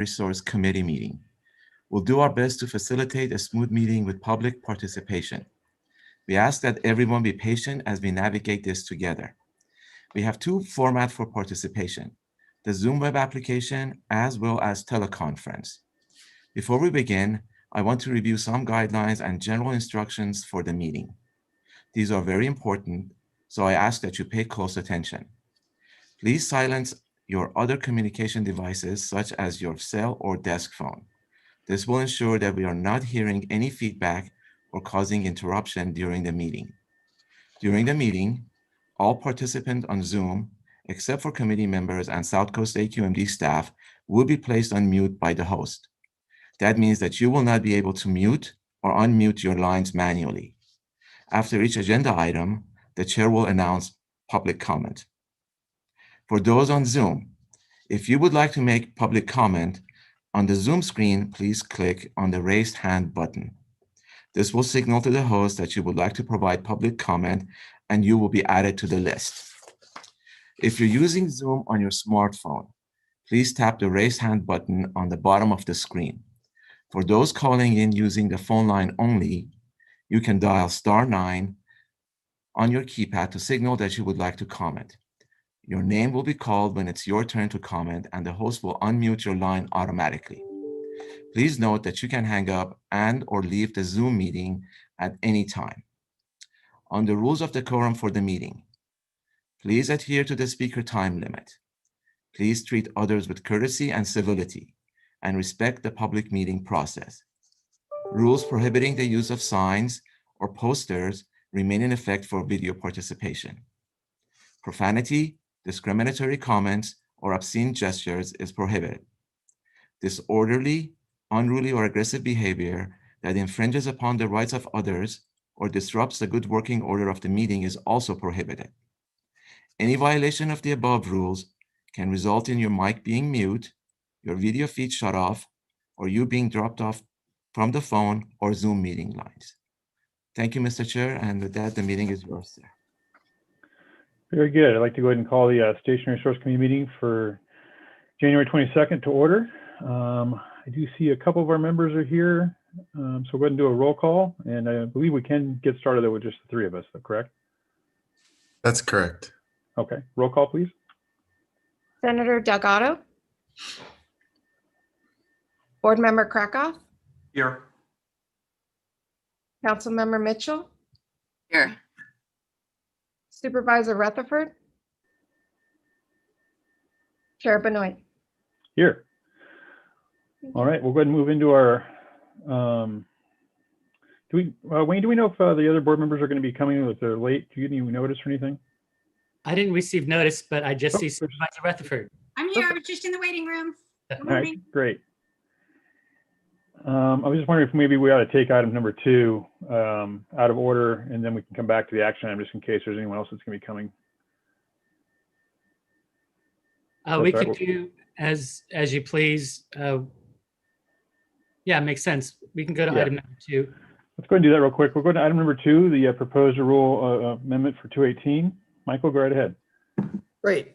Resource Committee meeting. We'll do our best to facilitate a smooth meeting with public participation. We ask that everyone be patient as we navigate this together. We have two formats for participation, the Zoom web application as well as teleconference. Before we begin, I want to review some guidelines and general instructions for the meeting. These are very important, so I ask that you pay close attention. Please silence your other communication devices such as your cell or desk phone. This will ensure that we are not hearing any feedback or causing interruption during the meeting. During the meeting, all participants on Zoom, except for committee members and South Coast AQMD staff, will be placed on mute by the host. That means that you will not be able to mute or unmute your lines manually. After each agenda item, the chair will announce public comment. For those on Zoom, if you would like to make public comment, on the Zoom screen, please click on the raised hand button. This will signal to the host that you would like to provide public comment and you will be added to the list. If you're using Zoom on your smartphone, please tap the raised hand button on the bottom of the screen. For those calling in using the phone line only, you can dial *9 on your keypad to signal that you would like to comment. Your name will be called when it's your turn to comment, and the host will unmute your line automatically. Please note that you can hang up and/or leave the Zoom meeting at any time. On the rules of decorum for the meeting, please adhere to the speaker time limit. Please treat others with courtesy and civility, and respect the public meeting process. Rules prohibiting the use of signs or posters remain in effect for video participation. Profanity, discriminatory comments, or obscene gestures is prohibited. Disorderly, unruly, or aggressive behavior that infringes upon the rights of others or disrupts the good working order of the meeting is also prohibited. Any violation of the above rules can result in your mic being mute, your video feed shut off, or you being dropped off from the phone or Zoom meeting lines. Thank you, Mr. Chair, and with that, the meeting is yours, sir. Very good. I'd like to go ahead and call the Station Resource Committee meeting for January 22nd to order. I do see a couple of our members are here, so we'll go ahead and do a roll call, and I believe we can get started with just the three of us, correct? That's correct. Okay, roll call, please. Senator Delgado. Board Member Krakoff. Here. Councilmember Mitchell. Here. Supervisor Rutherford. Chair Benoit. Here. All right, we'll go ahead and move into our, Wayne, do we know if the other board members are going to be coming, if they're late? Do you get any notice or anything? I didn't receive notice, but I just see Supervisor Rutherford. I'm here. I was just in the waiting room. All right, great. I was just wondering if maybe we ought to take item number 2 out of order, and then we can come back to the action item just in case there's anyone else that's going to be coming. We can do as you please. Yeah, makes sense. We can go to item number 2. Let's go ahead and do that real quick. We'll go to item number 2, the proposed rule amendment for 218. Michael, go right ahead. Great.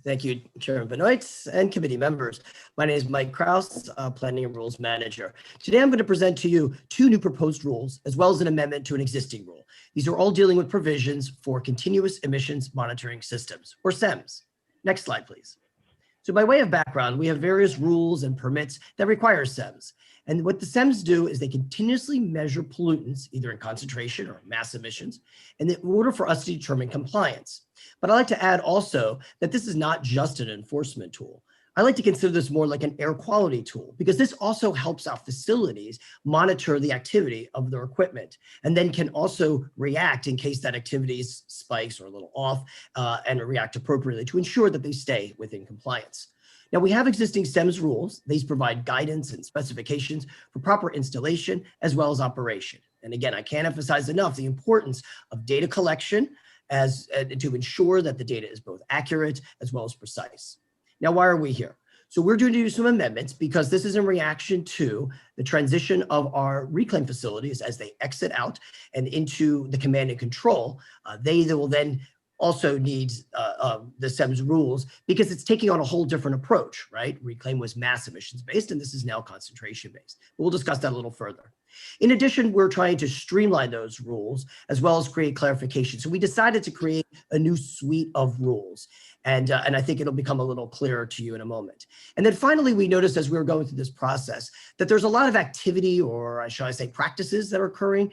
Thank you, Chairman Benoit and committee members. My name is Mike Kraus, Planning and Rules Manager. Today, I'm going to present to you 2 new proposed rules, as well as an amendment to an existing rule. These are all dealing with provisions for continuous emissions monitoring systems, or CEMS. Next slide, please. So by way of background, we have various rules and permits that require CEMS. And what the CEMS do is they continuously measure pollutants, either in concentration or mass emissions, in order for us to determine compliance. But I like to add also that this is not just an enforcement tool. I like to consider this more like an air quality tool, because this also helps our facilities monitor the activity of their equipment, and then can also react in case that activity spikes or a little off, and react appropriately to ensure that they stay within compliance. Now, we have existing CEMS rules. These provide guidance and specifications for proper installation as well as operation. And again, I can't emphasize enough the importance of data collection to ensure that the data is both accurate as well as precise. Now, why are we here? So we're going to do some amendments because this is in reaction to the transition of our reclaim facilities as they exit out and into the command and control. They will then also needs the SEMS rules because it's taking on a whole different approach, right? Reclaim was mass emissions based, and this is now concentration based. We'll discuss that a little further. In addition, we're trying to streamline those rules as well as create clarification. So we decided to create a new suite of rules. And I think it'll become a little clearer to you in a moment. And then finally, we noticed as we were going through this process that there's a lot of activity, or shall I say practices, that are occurring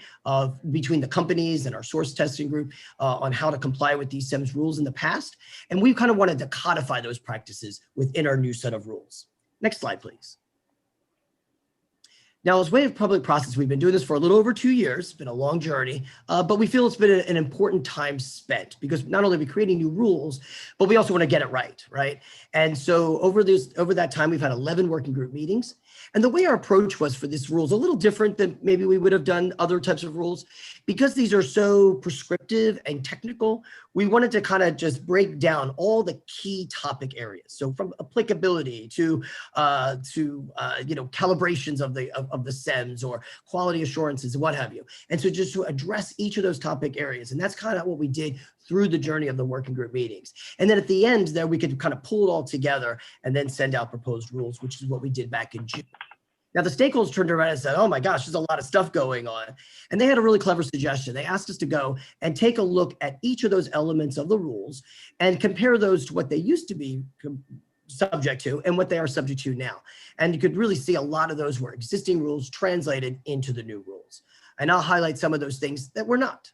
between the companies and our source testing group on how to comply with these SEMS rules in the past. And we kind of wanted to codify those practices within our new set of rules. Next slide, please. Now, as way of public process, we've been doing this for a little over 2 years. It's been a long journey, but we feel it's been an important time spent because not only are we creating new rules, but we also want to get it right? And so over that time, we've had 11 working group meetings. And the way our approach was for this rule is a little different than maybe we would have done other types of rules. Because these are so prescriptive and technical, we wanted to kind of just break down all the key topic areas. So from applicability to calibrations of the SEMS or quality assurances and what have you. And so just to address each of those topic areas. And that's kind of what we did through the journey of the working group meetings. And then at the end there, we could kind of pull it all together and then send out proposed rules, which is what we did back in June. Now the stakeholders turned around and said, oh my gosh, there's a lot of stuff going on. And they had a really clever suggestion. They asked us to go and take a look at each of those elements of the rules and compare those to what they used to be subject to and what they are subject to now. And you could really see a lot of those were existing rules translated into the new rules. And I'll highlight some of those things that were not.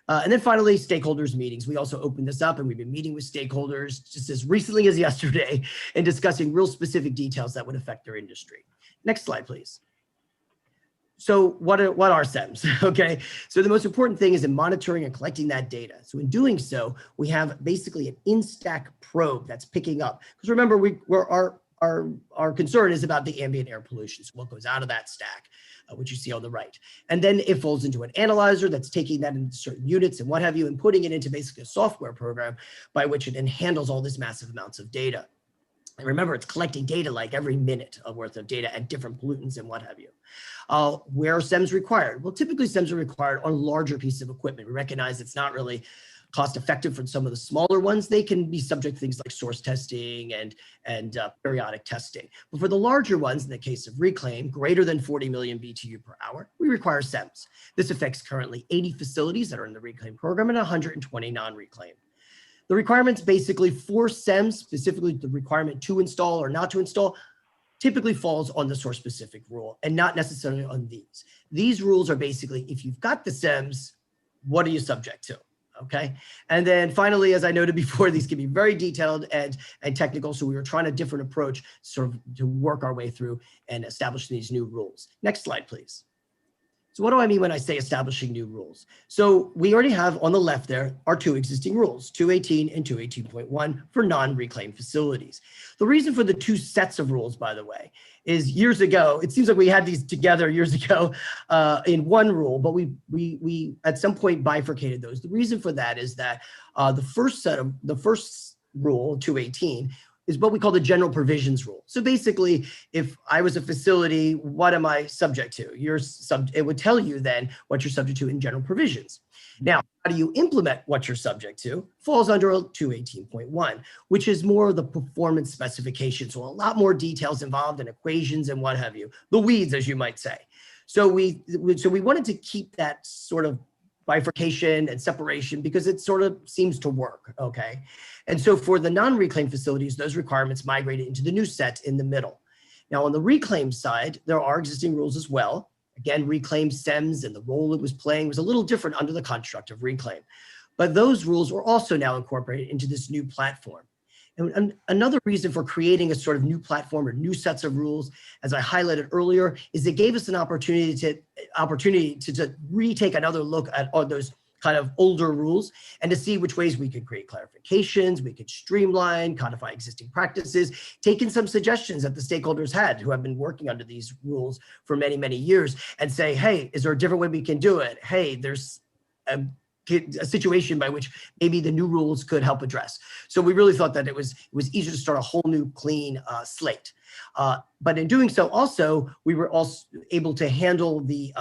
And then finally, stakeholders meetings. We also opened this up and we've been meeting with stakeholders just as recently as yesterday and discussing real specific details that would affect their industry. Next slide, please. So what are SEMS? Okay, so the most important thing is in monitoring and collecting that data. So in doing so, we have basically an in-stack probe that's picking up. Because remember, our concern is about the ambient air pollution, so what goes out of that stack, which you see on the right. And then it falls into an analyzer that's taking that into certain units and what have you, and putting it into basically a software program by which it then handles all this massive amounts of data. And remember, it's collecting data like every minute worth of data at different pollutants and what have you. Where are SEMS required? Well, typically SEMS are required on larger pieces of equipment. We recognize it's not really cost effective for some of the smaller ones. They can be subject to things like source testing and periodic testing. But for the larger ones, in the case of reclaim, greater than 40 million BTU per hour, we require SEMS. This affects currently 80 facilities that are in the reclaim program and 120 non-reclaim. The requirements basically for SEMS, specifically the requirement to install or not to install, typically falls on the source specific rule and not necessarily on these. These rules are basically, if you've got the SEMS, what are you subject to? Okay. And then finally, as I noted before, these can be very detailed and technical. So we were trying a different approach sort of to work our way through and establish these new rules. Next slide, please. So what do I mean when I say establishing new rules? So we already have on the left there our two existing rules, 218 and 218.1 for non-reclaimed facilities. The reason for the two sets of rules, by the way, is years ago, it seems like we had these together years ago in one rule, but we at some point bifurcated those. The reason for that is that the first rule, 218, is what we call the general provisions rule. So basically, if I was a facility, what am I subject to? It would tell you then what you're subject to in general provisions. Now, how do you implement what you're subject to? Falls under 218.1, which is more of the performance specification. So a lot more details involved in equations and what have you, the weeds, as you might say. So we wanted to keep that sort of bifurcation and separation because it sort of seems to work, okay? And so for the non-reclaimed facilities, those requirements migrated into the new set in the middle. Now on the reclaimed side, there are existing rules as well. Again, reclaimed SEMS and the role it was playing was a little different under the construct of reclaim. But those rules were also now incorporated into this new platform. And another reason for creating a sort of new platform or new sets of rules, as I highlighted earlier, is it gave us an opportunity to retake another look at all those kind of older rules and to see which ways we could create clarifications, we could streamline, codify existing practices, take in some suggestions that the stakeholders had who have been working under these rules for many, many years and say, hey, is there a different way we can do it? Hey, there's a situation by which maybe the new rules could help address. So we really thought that it was easier to start a whole new clean slate. But in doing so, also we were also able to handle the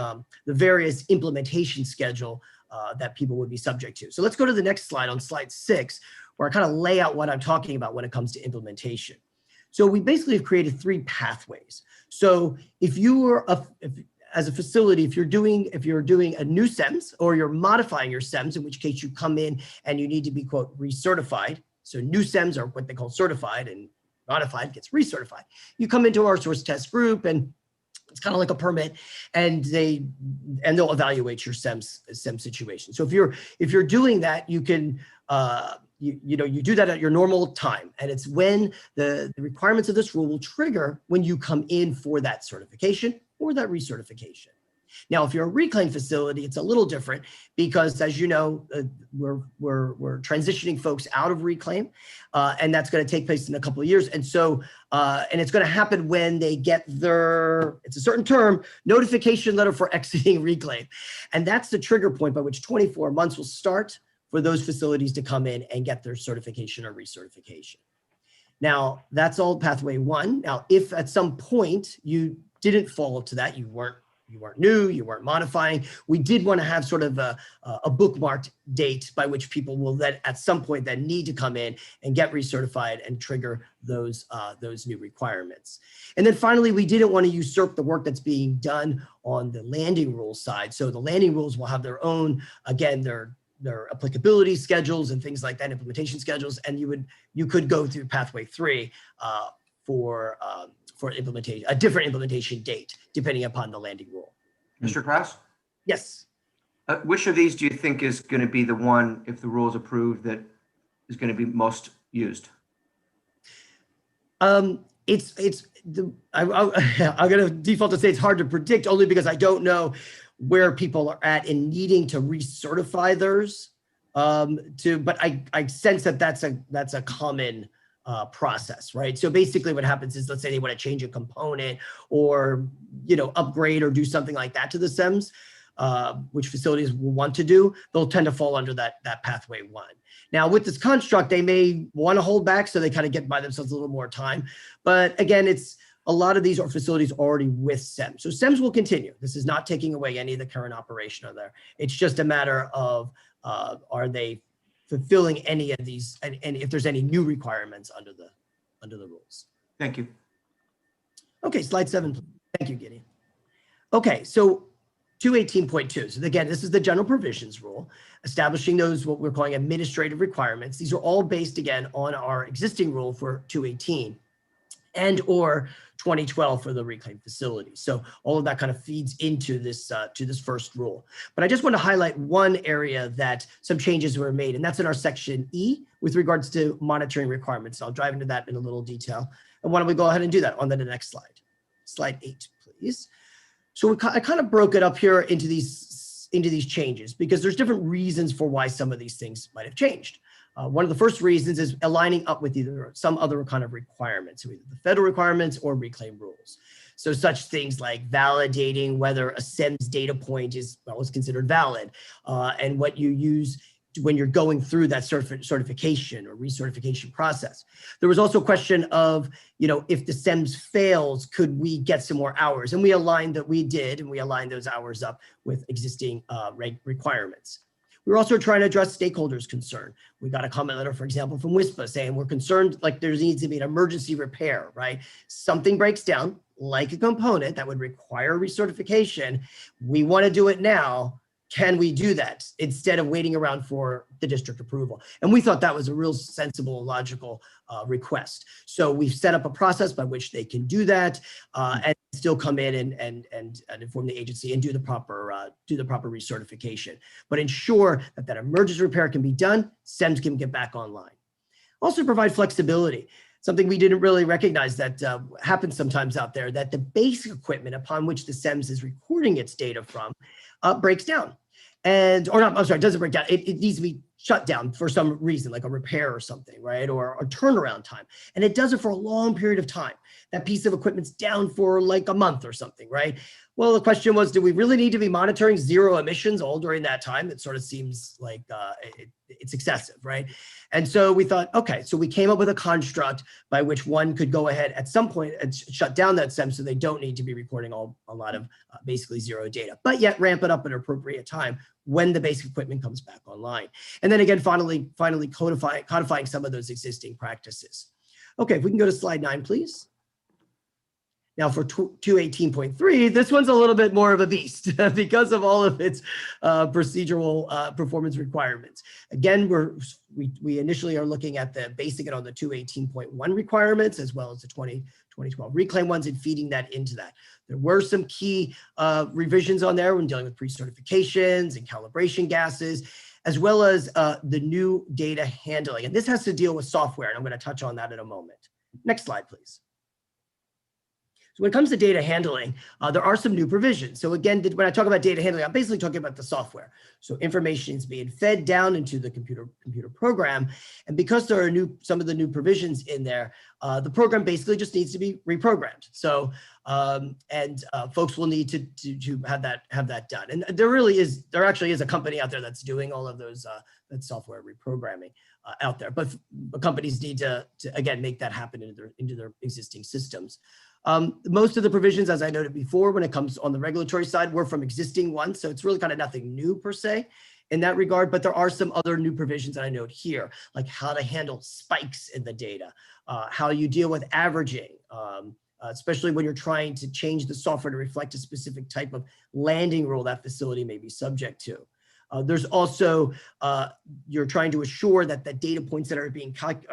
various implementation schedule that people would be subject to. So let's go to the next slide, on slide 6, where I kind of lay out what I'm talking about when it comes to implementation. So we basically have created 3 pathways. So if you were as a facility, if you're doing a new SEMS, or you're modifying your SEMS, in which case you come in and you need to be, quote, recertified. So new SEMS are what they call certified, and modified gets recertified. You come into our source test group, and it's kind of like a permit, and they'll evaluate your SEM situation. So if you're doing that, you can you do that at your normal time, and it's when the requirements of this rule will trigger when you come in for that certification or that recertification. Now, if you're a reclaim facility, it's a little different because, as you know, we're transitioning folks out of reclaim, and that's going to take place in a couple of years. And so, and it's going to happen when they get their, it's a certain term, notification letter for exiting reclaim. And that's the trigger point by which 24 months will start for those facilities to come in and get their certification or recertification. Now, that's all pathway 1. Now, if at some point you didn't fall up to that, you weren't new, you weren't modifying, we did want to have sort of a bookmarked date by which people will then at some point then need to come in and get recertified and trigger those new requirements. And then finally, we didn't want to usurp the work that's being done on the landing rules side. So the landing rules will have their own, again, their applicability schedules and things like that, implementation schedules, and you could go through pathway 3 for implementation, a different implementation date, depending upon the landing rule. Mr. Krause? Yes. Which of these do you think is going to be the one, if the rule is approved, that is going to be most used? I'm going to default to say it's hard to predict, only because I don't know where people are at in needing to recertify theirs. But I sense that that's a common process, right? So basically what happens is, let's say they want to change a component or, upgrade or do something like that to the SEMS, which facilities will want to do, they'll tend to fall under that pathway 1. Now with this construct, they may want to hold back so they kind of get by themselves a little more time. But again, a lot of these are facilities already with SEMS. So SEMS will continue. This is not taking away any of the current operation of there. It's just a matter of, are they fulfilling any of these, and if there's any new requirements under the rules. Thank you. Okay, slide 7, please. Thank you, Gideon. Okay, so 218.2. So again, this is the general provisions rule, establishing those, what we're calling administrative requirements. These are all based, again, on our existing rule for 218 and or 2012 for the reclaim facilities. So all of that kind of feeds into this to this first rule. But I just want to highlight one area that some changes were made, and that's in our section E with regards to monitoring requirements. I'll dive into that in a little detail. And why don't we go ahead and do that on the next slide. Slide 8, please. So I kind of broke it up here into these changes because there's different reasons for why some of these things might have changed. One of the first reasons is aligning up with either some other kind of requirements, so either the federal requirements or reclaim rules. So such things like validating whether a SEMS data point is considered valid, and what you use when you're going through that certification or recertification process. There was also a question of, if the SEMS fails, could we get some more hours? And we aligned that we did, and we aligned those hours up with existing requirements. We were also trying to address stakeholders' concern. We got a comment letter, for example, from WISPA saying we're concerned like there needs to be an emergency repair, right? Something breaks down, like a component that would require recertification. We want to do it now. Can we do that instead of waiting around for the district approval? And we thought that was a real sensible, logical request. So we've set up a process by which they can do that and still come in and inform the agency and do the proper recertification, but ensure that that emergency repair can be done, SEMS can get back online. Also provide flexibility. Something we didn't really recognize that happens sometimes out there, that the basic equipment upon which the SEMS is recording its data from breaks down. It doesn't break down. It needs to be shut down for some reason, like a repair or something, right? Or a turnaround time. And it does it for a long period of time. That piece of equipment's down for like a month or something, right? Well, the question was, do we really need to be monitoring zero emissions all during that time? It sort of seems like it's excessive, right? And so we thought, okay, so we came up with a construct by which one could go ahead at some point and shut down that SEM so they don't need to be recording a lot of basically zero data, but yet ramp it up at an appropriate time when the basic equipment comes back online. And then again, finally codifying some of those existing practices. Okay, if we can go to slide 9, please. Now for 218.3, this one's a little bit more of a beast because of all of its procedural performance requirements. Again, we initially are looking at the basing it on the 218.1 requirements as well as the 2012 reclaim ones and feeding that into that. There were some key revisions on there when dealing with pre-certifications and calibration gases, as well as the new data handling. And this has to deal with software, and I'm going to touch on that in a moment. Next slide, please. So when it comes to data handling, there are some new provisions. So again, when I talk about data handling, I'm basically talking about the software. So information is being fed down into the computer program. And because there are some of the new provisions in there, the program basically just needs to be reprogrammed. So folks will need to have that done. And there actually is a company out there that's doing all of those that software reprogramming out there. But companies need to again make that happen into their existing systems. Most of the provisions, as I noted before, when it comes on the regulatory side, were from existing ones. So it's really kind of nothing new per se in that regard, but there are some other new provisions that I note here, like how to handle spikes in the data, how you deal with averaging, especially when you're trying to change the software to reflect a specific type of landing rule that facility may be subject to. There's also, you're trying to assure that the data points that are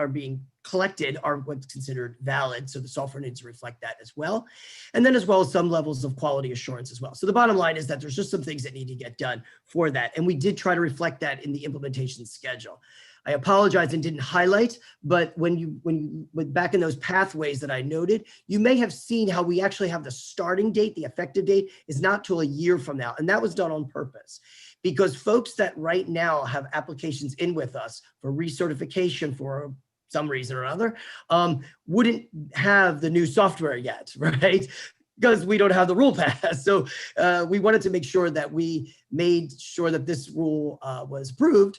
being collected are what's considered valid. So the software needs to reflect that as well. And then as well as some levels of quality assurance as well. So the bottom line is that there's just some things that need to get done for that. And we did try to reflect that in the implementation schedule. I apologize and didn't highlight, but when you went back in those pathways that I noted, you may have seen how we actually have the starting date, the effective date is not till a year from now. And that was done on purpose. Because folks that right now have applications in with us for recertification for some reason or another, wouldn't have the new software yet, right? Because we don't have the rule pass. So we wanted to make sure that we made sure that this rule was approved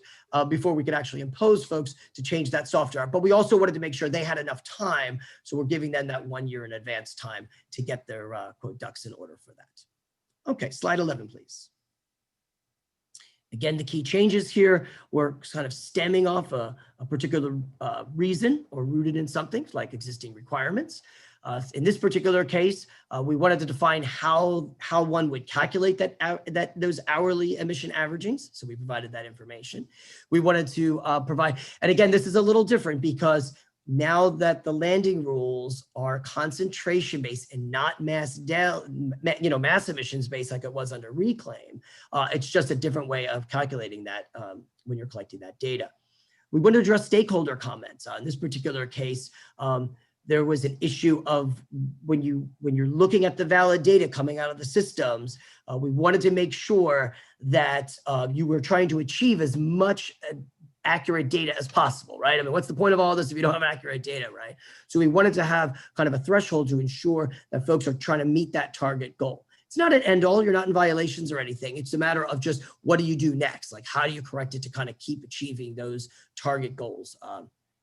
before we could actually impose folks to change that software. But we also wanted to make sure they had enough time. So we're giving them that 1 year in advance time to get their quote ducks in order for that. Okay, slide 11, please. Again, the key changes here were kind of stemming off a particular reason or rooted in something like existing requirements. In this particular case, we wanted to define how one would calculate those hourly emission averagings. So we provided that information. We wanted to provide, and again, this is a little different because now that the landing rules are concentration based and not mass emissions based like it was under reclaim, it's just a different way of calculating that when you're collecting that data. We want to address stakeholder comments. In this particular case, there was an issue of when you're looking at the valid data coming out of the systems, we wanted to make sure that you were trying to achieve as much accurate data as possible, right? I mean, what's the point of all this if you don't have accurate data, right? So we wanted to have kind of a threshold to ensure that folks are trying to meet that target goal. It's not an end all, you're not in violations or anything. It's a matter of just what do you do next? Like how do you correct it to kind of keep achieving those target goals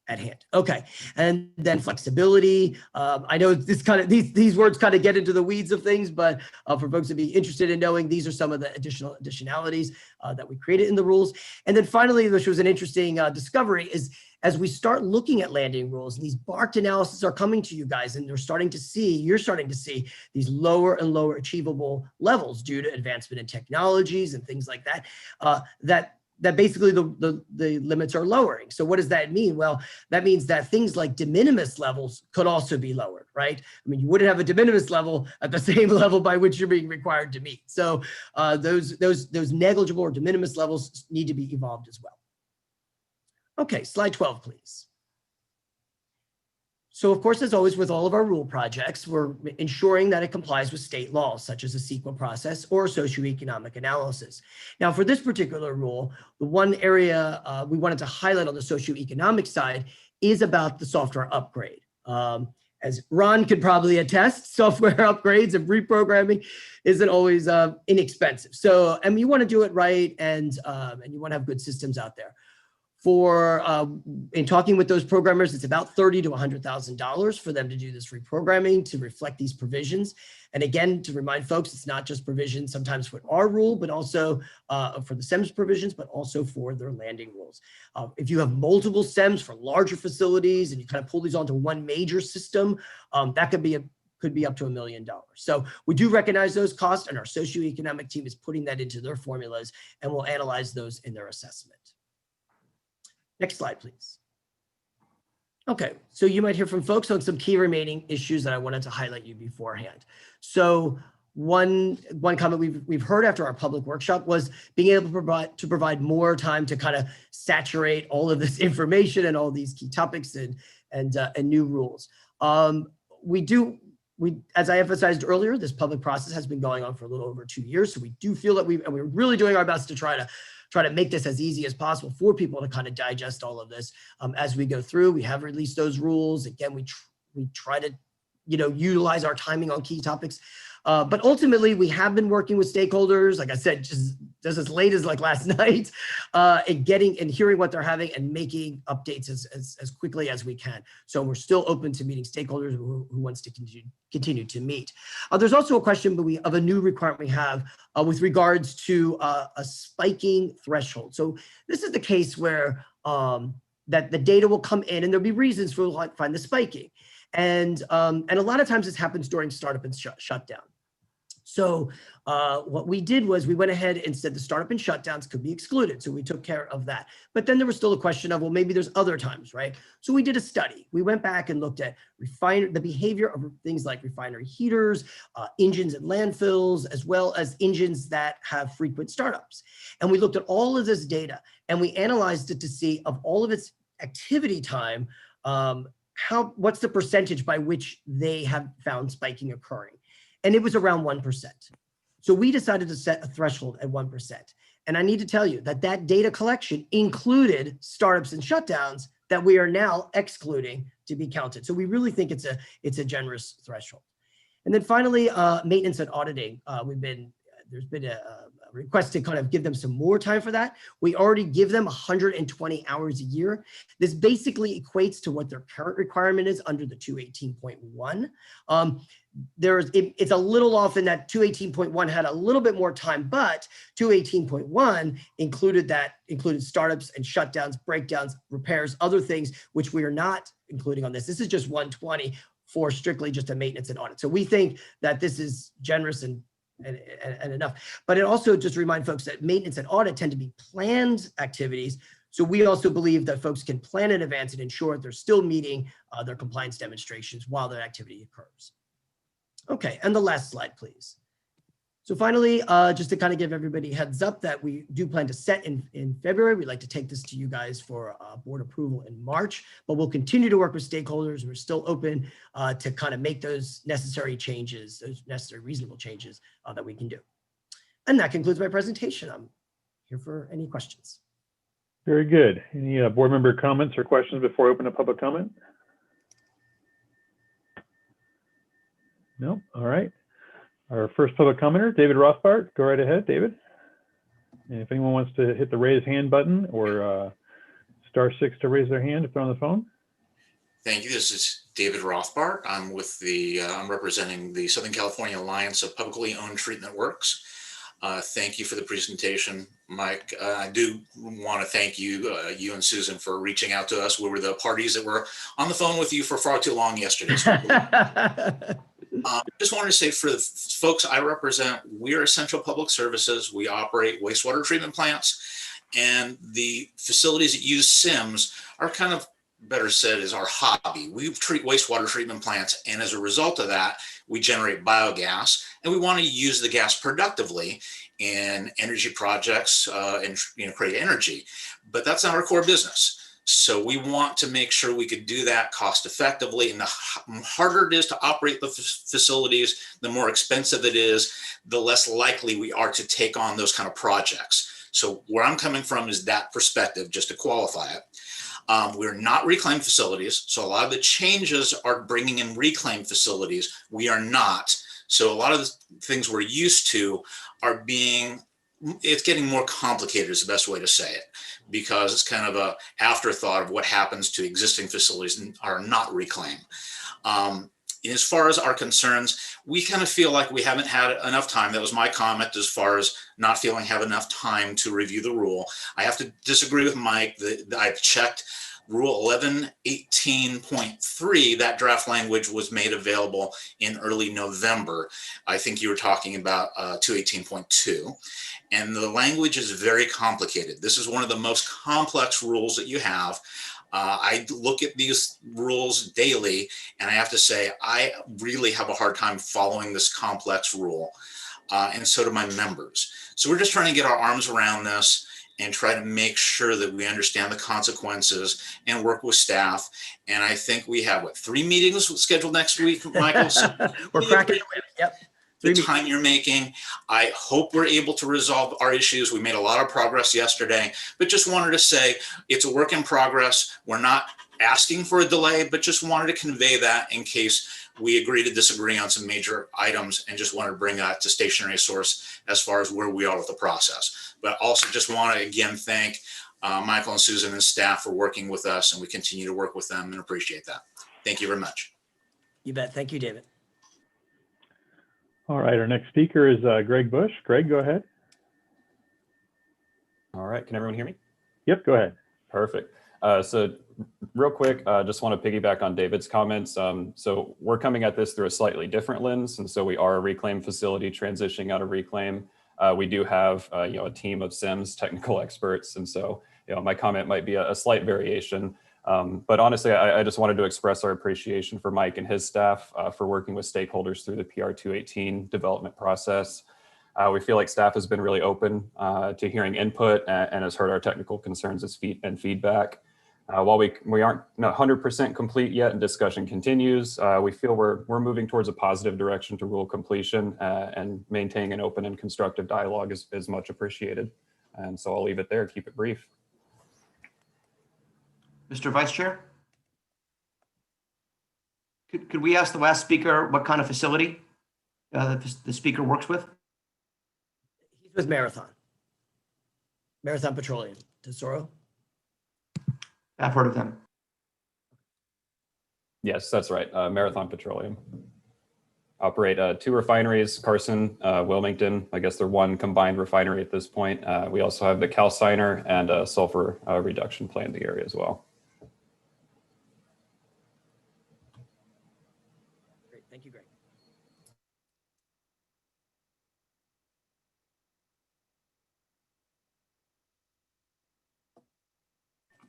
at hand? Okay, and then flexibility. I know this kind of these words kind of get into the weeds of things, but for folks to be interested in knowing, these are some of the additionalities that we created in the rules. And then finally, which was an interesting discovery, is as we start looking at landing rules, and these BACT analysis are coming to you guys, and you're starting to see these lower and lower achievable levels due to advancement in technologies and things like that, that basically the limits are lowering. So what does that mean? Well, that means that things like de minimis levels could also be lowered, right? I mean, you wouldn't have a de minimis level at the same level by which you're being required to meet. So those negligible or de minimis levels need to be evolved as well. Okay, slide 12, please. So of course, as always with all of our rule projects, we're ensuring that it complies with state laws, such as the CEQA process or socioeconomic analysis. Now, for this particular rule, the one area we wanted to highlight on the socioeconomic side is about the software upgrade. as Ron could probably attest, software upgrades and reprogramming isn't always inexpensive. So, and you want to do it right, and you want to have good systems out there. For in talking with those programmers, it's about $30,000 to $100,000 for them to do this reprogramming to reflect these provisions. And again, to remind folks, it's not just provisions sometimes for our rule, but also for the SEMS provisions, but also for their landing rules. If you have multiple SEMS for larger facilities and you kind of pull these onto one major system, that could be up to $1 million. So we do recognize those costs, and our socioeconomic team is putting that into their formulas, and we'll analyze those in their assessment. Next slide, please. Okay, so you might hear from folks on some key remaining issues that I wanted to highlight you beforehand. So one comment we've heard after our public workshop was being able to provide more time to kind of saturate all of this information and all these key topics and new rules. As I emphasized earlier, this public process has been going on for a little over 2 years. So we do feel that we're really doing our best to try to make this as easy as possible for people to kind of digest all of this as we go through. We have released those rules. Again, we try to, utilize our timing on key topics. But ultimately, we have been working with stakeholders, like I said, just as late as like last night, and getting and hearing what they're having and making updates as quickly as we can. So we're still open to meeting stakeholders who wants to continue to meet. There's also a question of a new requirement we have with regards to a spiking threshold. So this is the case where that the data will come in and there'll be reasons for find the spiking. And a lot of times this happens during startup and shutdown. So what we did was we went ahead and said the startup and shutdowns could be excluded. So we took care of that. But then there was still a question of, well, maybe there's other times, right? So we did a study. We went back and looked at the behavior of things like refinery heaters, engines at landfills, as well as engines that have frequent startups. And we looked at all of this data and we analyzed it to see of all of its activity time, what's the percentage by which they have found spiking occurring? And it was around 1%. So we decided to set a threshold at 1%. And I need to tell you that data collection included startups and shutdowns that we are now excluding to be counted. So we really think it's a generous threshold. And then finally, maintenance and auditing. There's been a request to kind of give them some more time for that. We already give them 120 hours a year. This basically equates to what their current requirement is under the 218.1. It's a little off in that 218.1 had a little bit more time, but 218.1 included startups and shutdowns, breakdowns, repairs, other things, which we are not including on this. This is just 120 for strictly just a maintenance and audit. So we think that this is generous and enough. But it also just remind folks that maintenance and audit tend to be planned activities. So we also believe that folks can plan in advance and ensure they're still meeting their compliance demonstrations while their activity occurs. Okay, and the last slide, please. So finally, just to kind of give everybody a heads up that we do plan to set in February. We'd like to take this to you guys for board approval in March, but we'll continue to work with stakeholders. We're still open to kind of make those necessary changes, those necessary reasonable changes that we can do. And that concludes my presentation. I'm here for any questions. Very good. Any board member comments or questions before I open up public comment? No? All right. Our first public commenter, David Rothbart. Go right ahead, David. And if anyone wants to hit the raise hand button or *6 to raise their hand if they're on the phone. Thank you. This is David Rothbart. I'm with I'm representing the Southern California Alliance of Publicly Owned Treatment Works. Thank you for the presentation, Mike. I do want to thank you, you and Susan, for reaching out to us. We were the parties that were on the phone with you for far too long yesterday. So just wanted to say for the folks I represent, we are essential public services. We operate wastewater treatment plants, and the facilities that use SIMs are kind of, better said, is our hobby. We treat wastewater treatment plants, and as a result of that, we generate biogas, and we want to use the gas productively in energy projects and create energy. But that's not our core business. So we want to make sure we could do that cost effectively. And the harder it is to operate the facilities, the more expensive it is, the less likely we are to take on those kind of projects. So where I'm coming from is that perspective, just to qualify it. We're not reclaimed facilities. So a lot of the changes are bringing in reclaimed facilities. We are not. So a lot of the things we're used to are it's getting more complicated is the best way to say it, because it's kind of a afterthought of what happens to existing facilities and are not reclaimed. As far as our concerns, we kind of feel like we haven't had enough time. That was my comment as far as not feeling have enough time to review the rule. I have to disagree with Mike. I've checked Rule 1118.3. That draft language was made available in early November. I think you were talking about 218.2. And the language is very complicated. This is one of the most complex rules that you have. I look at these rules daily, and I have to say, I really have a hard time following this complex rule, and so do my members. So we're just trying to get our arms around this and try to make sure that we understand the consequences and work with staff. And I think we have, 3 meetings scheduled next week, Michael? So We're cracking the whip. Yep. the time you're making. I hope we're able to resolve our issues. We made a lot of progress yesterday, but just wanted to say it's a work in progress. We're not asking for a delay, but just wanted to convey that in case we agree to disagree on some major items, and just wanted to bring that to Stationary Source as far as where we are with the process. But also just want to again thank Michael and Susan and staff for working with us, and we continue to work with them and appreciate that. Thank you very much. You bet. Thank you, David. All right, our next speaker is Greg Bush. Greg, go ahead. All right, can everyone hear me? Yep, go ahead. Perfect. So real quick, just want to piggyback on David's comments. So we're coming at this through a slightly different lens. And so we are a reclaim facility transitioning out of reclaim. We do have a team of SIMS technical experts. And so my comment might be a slight variation. But honestly, I just wanted to express our appreciation for Mike and his staff for working with stakeholders through the PR 218 development process. We feel like staff has been really open to hearing input and has heard our technical concerns and feedback. While we aren't 100% complete yet and discussion continues, we feel we're moving towards a positive direction to rule completion, and maintaining an open and constructive dialogue is much appreciated. And so I'll leave it there, keep it brief. Mr. Vice Chair? Could we ask the last speaker what kind of facility the speaker works with? He's with Marathon Petroleum. Tesoro? I've heard of them. Yes, that's right. Marathon Petroleum. Operate 2 refineries, Carson, Wilmington. I guess they're one combined refinery at this point. We also have the calciner and a sulfur reduction plant in the area as well. Great, thank you, Greg.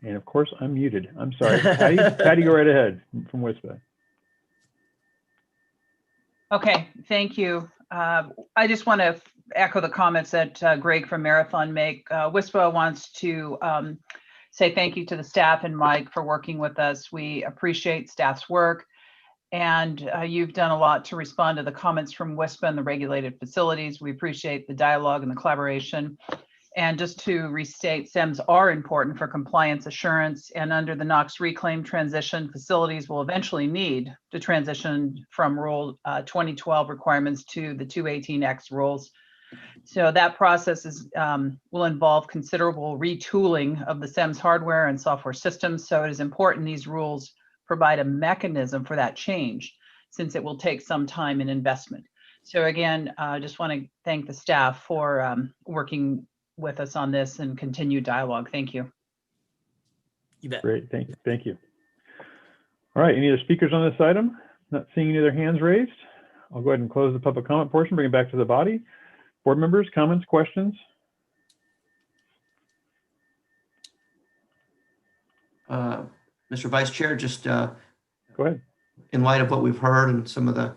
And of course, I'm muted. I'm sorry. Patty, go right ahead from WISPA. Okay, thank you. I just want to echo the comments that Greg from Marathon make. WISPA wants to say thank you to the staff and Mike for working with us. We appreciate staff's work, and you've done a lot to respond to the comments from WISPA and the regulated facilities. We appreciate the dialogue and the collaboration. And just to restate, SIMs are important for compliance assurance, and under the NOx reclaim transition, facilities will eventually need to transition from Rule 2012 requirements to the 218X rules. So that process will involve considerable retooling of the SIMs hardware and software systems. So it is important these rules provide a mechanism for that change, since it will take some time and investment. So again, I just want to thank the staff for working with us on this and continued dialogue. Thank you. You bet. Great, thank you. All right, any other speakers on this item? Not seeing any other hands raised. I'll go ahead and close the public comment portion, bring it back to the body. Board members, comments, questions? Mr. Vice Chair, just go ahead. In light of what we've heard and some of the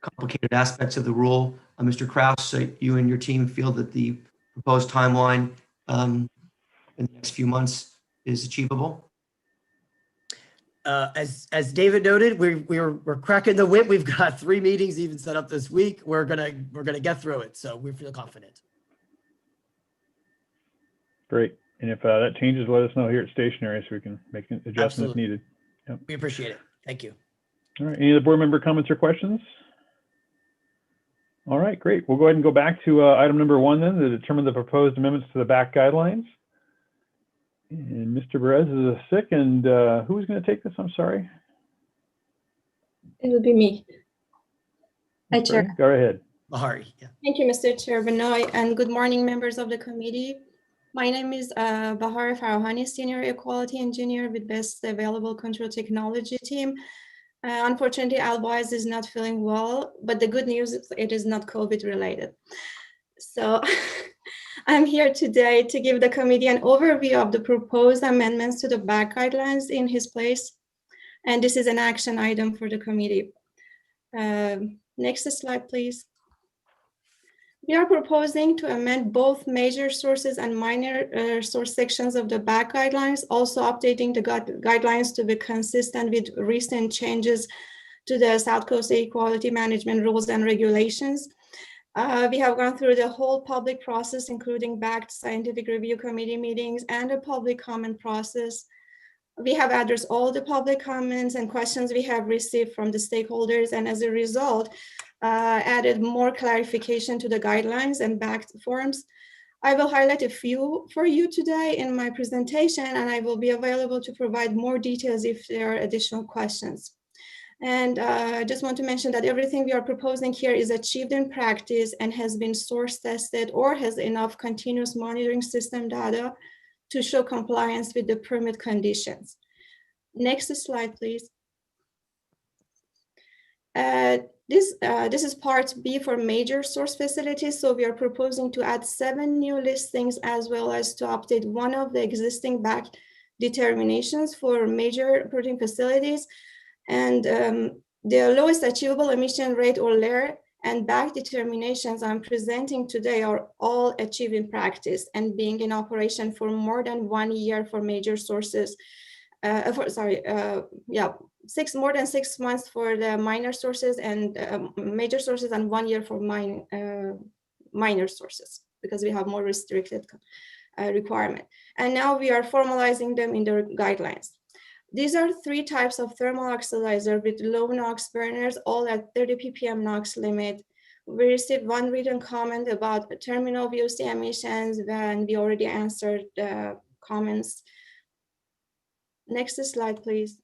complicated aspects of the rule, Mr. Kraus, you and your team feel that the proposed timeline in the next few months is achievable? As David noted, we're cracking the whip. We've got 3 meetings even set up this week. We're gonna get through it, so we feel confident. Great. And if that changes, let us know here at stationary so we can make an adjustment Absolutely. if needed. We appreciate it. Thank you. All right, any other board member comments or questions? All right, great. We'll go ahead and go back to item number 1 then, to determine the proposed amendments to the BACT guidelines. And Mr. Perez is sick, and who's going to take this? I'm sorry. It will be me. Hi, Sorry, Chair. go ahead. Bahari. Yeah. Thank you, Mr. Chair Benoit, and good morning, members of the committee. My name is Bahar Farahani, Senior Equality Engineer with Best Available Control Technology team. Unfortunately, Albois is not feeling well, but the good news is it is not COVID related. So I'm here today to give the committee an overview of the proposed amendments to the BACT guidelines in his place. And this is an action item for the committee. Next slide, please. We are proposing to amend both major sources and minor source sections of the BACT guidelines, also updating the guidelines to be consistent with recent changes to the South Coast Equality Management rules and regulations. We have gone through the whole public process, including BACT scientific review committee meetings and a public comment process. We have addressed all the public comments and questions we have received from the stakeholders, and as a result, added more clarification to the guidelines and BACT forms. I will highlight a few for you today in my presentation, and I will be available to provide more details if there are additional questions. And I just want to mention that everything we are proposing here is achieved in practice and has been source tested or has enough continuous monitoring system data to show compliance with the permit conditions. Next slide, please. This is part B for major source facilities. So we are proposing to add 7 new listings as well as to update one of the existing BACT determinations for major protein facilities. And the lowest achievable emission rate or LAIR and BACT determinations I'm presenting today are all achieved in practice and being in operation for more than 1 year for major sources. More than 6 months for the minor sources and major sources, and 1 year for minor sources, because we have more restricted requirement. And now we are formalizing them in the guidelines. These are 3 types of thermal oxidizer with low NOx burners, all at 30 ppm NOx limit. We received 1 written comment about terminal VOC emissions, and we already answered the comments. Next slide, please.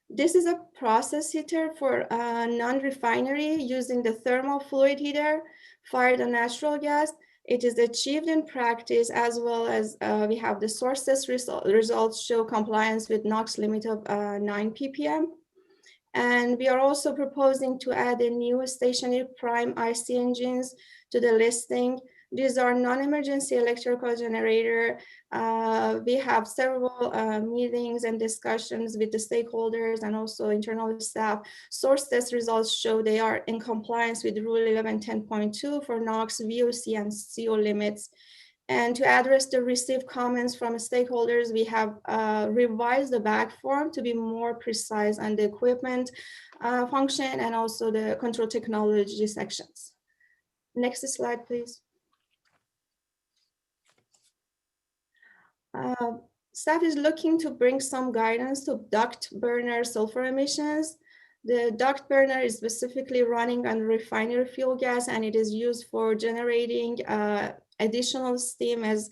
This is a process heater for a non-refinery using the thermal fluid heater fired on natural gas. It is achieved in practice, as well as we have the source test results show compliance with NOx limit of 9 ppm. And we are also proposing to add a new stationary prime IC engines to the listing. These are non-emergency electrical generator. We have several meetings and discussions with the stakeholders and also internal staff. Source test results show they are in compliance with Rule 1110.2 for NOx, VOC, and CO limits. And to address the received comments from stakeholders, we have revised the BACT form to be more precise on the equipment function and also the control technology sections. Next slide, please. Staff is looking to bring some guidance to duct burner sulfur emissions. The duct burner is specifically running on refinery fuel gas, and it is used for generating additional steam as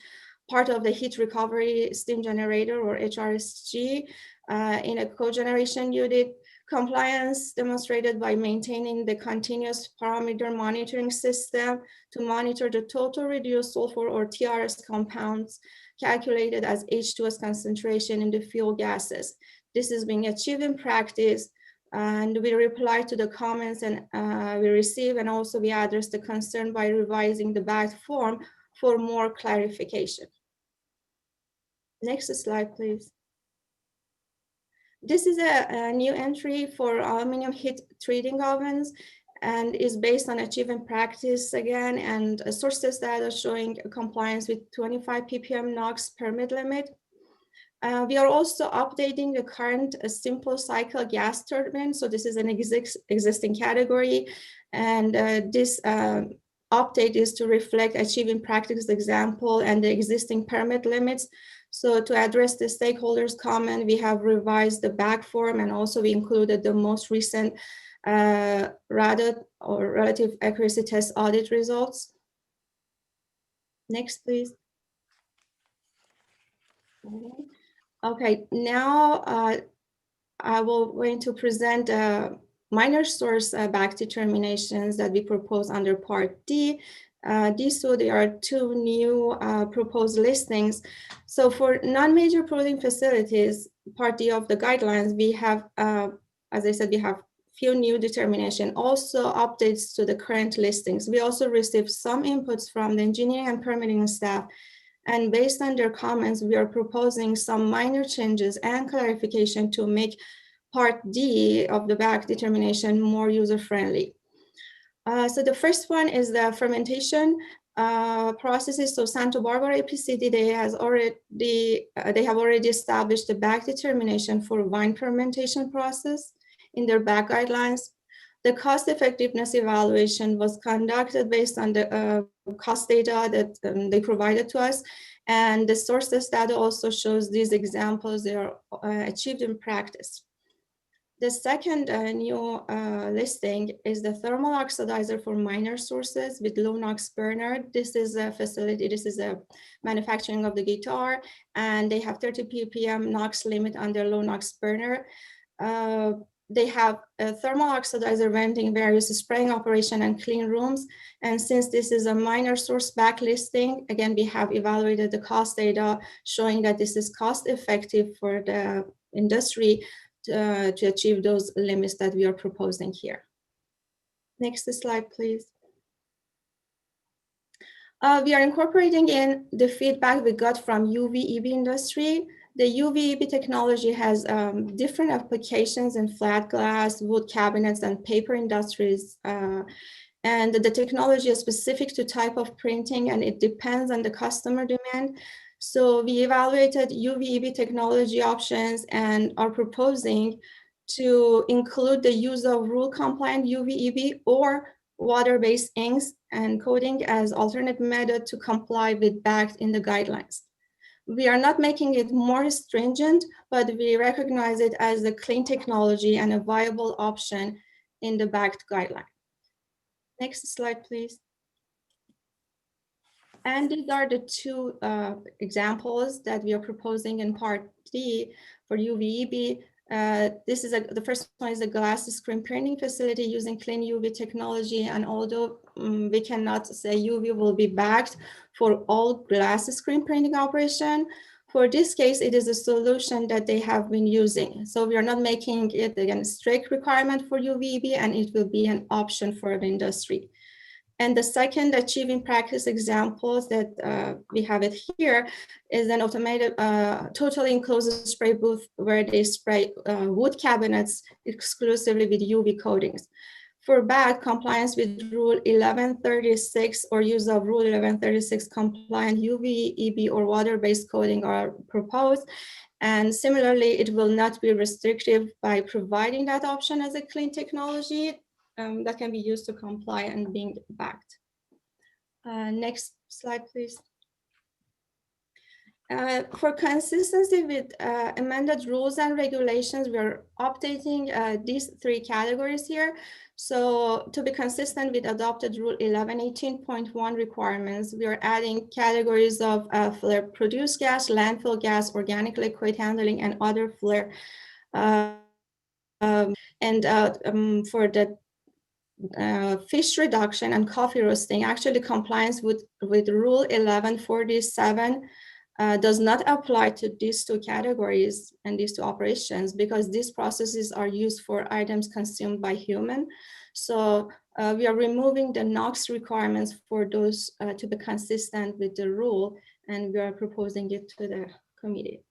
part of the heat recovery steam generator, or HRSG, in a cogeneration unit. Compliance demonstrated by maintaining the continuous parameter monitoring system to monitor the total reduced sulfur or TRS compounds calculated as H2S concentration in the fuel gases. This is being achieved in practice, and we reply to the comments and we receive, and also we address the concern by revising the BACT form for more clarification. Next slide, please. This is a new entry for aluminum heat treating ovens and is based on achieving practice again, and a source test data showing compliance with 25 ppm NOx permit limit. We are also updating the current simple cycle gas turbine. So this is an existing category, and this update is to reflect achieving practice example and the existing permit limits. So to address the stakeholders' comment, we have revised the BACT form, and also we included the most recent RADA or relative accuracy test audit results. Next, please. Okay, now I will going to present minor source BACT determinations that we propose under Part D. There are two new proposed listings. So for non-major polluting facilities, Part D of the guidelines, we have, as I said, we have few new determination, also updates to the current listings. We also received some inputs from the engineering and permitting staff, and based on their comments, we are proposing some minor changes and clarification to make Part D of the BACT determination more user-friendly. So the first one is the fermentation processes. So Santa Barbara APCD, they have already established the BACT determination for wine fermentation process in their BACT guidelines. The cost effectiveness evaluation was conducted based on the cost data that they provided to us. And the sources data also shows these examples, they are achieved in practice. The second new listing is the thermal oxidizer for minor sources with low NOx burner. This is a facility, this is a manufacturing of the guitar, and they have 30 ppm NOx limit on their low NOx burner. They have a thermal oxidizer venting, various spraying operation and clean rooms. And since this is a minor source BACT listing, again, we have evaluated the cost data showing that this is cost effective for the industry to achieve those limits that we are proposing here. Next slide, please. We are incorporating in the feedback we got from UV-EB industry. The UV-EB technology has different applications in flat glass, wood cabinets, and paper industries. And the technology is specific to type of printing, and it depends on the customer demand. So we evaluated UV-EB technology options and are proposing to include the use of rule-compliant UV-EB or water-based inks and coating as alternate method to comply with BACT in the guidelines. We are not making it more stringent, but we recognize it as a clean technology and a viable option in the BACT guideline. Next slide, please. And these are the two examples that we are proposing in Part D for UV-EB. The first one is a glass screen printing facility using clean UV technology. And although we cannot say UV will be backed for all glass screen printing operation, for this case, it is a solution that they have been using. So we are not making it again a strict requirement for UV-EB, and it will be an option for the industry. And the second achieving practice examples that we have it here is an automated totally enclosed spray booth where they spray wood cabinets exclusively with UV coatings. For BACT, compliance with Rule 1136 or use of Rule 1136 compliant UV-EB or water-based coating are proposed. And similarly, it will not be restrictive by providing that option as a clean technology that can be used to comply and being BACT. Next slide, please. For consistency with amended rules and regulations, we are updating these three categories here. So to be consistent with adopted Rule 1118.1 requirements, we are adding categories of flare produced gas, landfill gas, organic liquid handling, and other flare. For the fish reduction and coffee roasting, actually compliance with Rule 1147 does not apply to these two categories and these two operations because these processes are used for items consumed by human. So we are removing the NOx requirements for those to be consistent with the rule, and we are proposing it to the committee.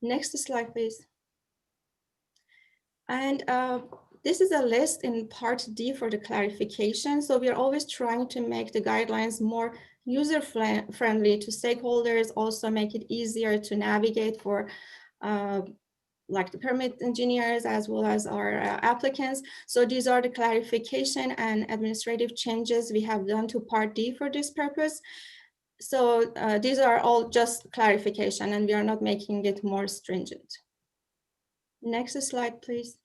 Next slide, please. And this is a list in Part D for the clarification. So we are always trying to make the guidelines more user-friendly to stakeholders, also make it easier to navigate for like the permit engineers as well as our applicants. So these are the clarification and administrative changes we have done to Part D for this purpose. So these are all just clarification and we are not making it more stringent. Next slide, please.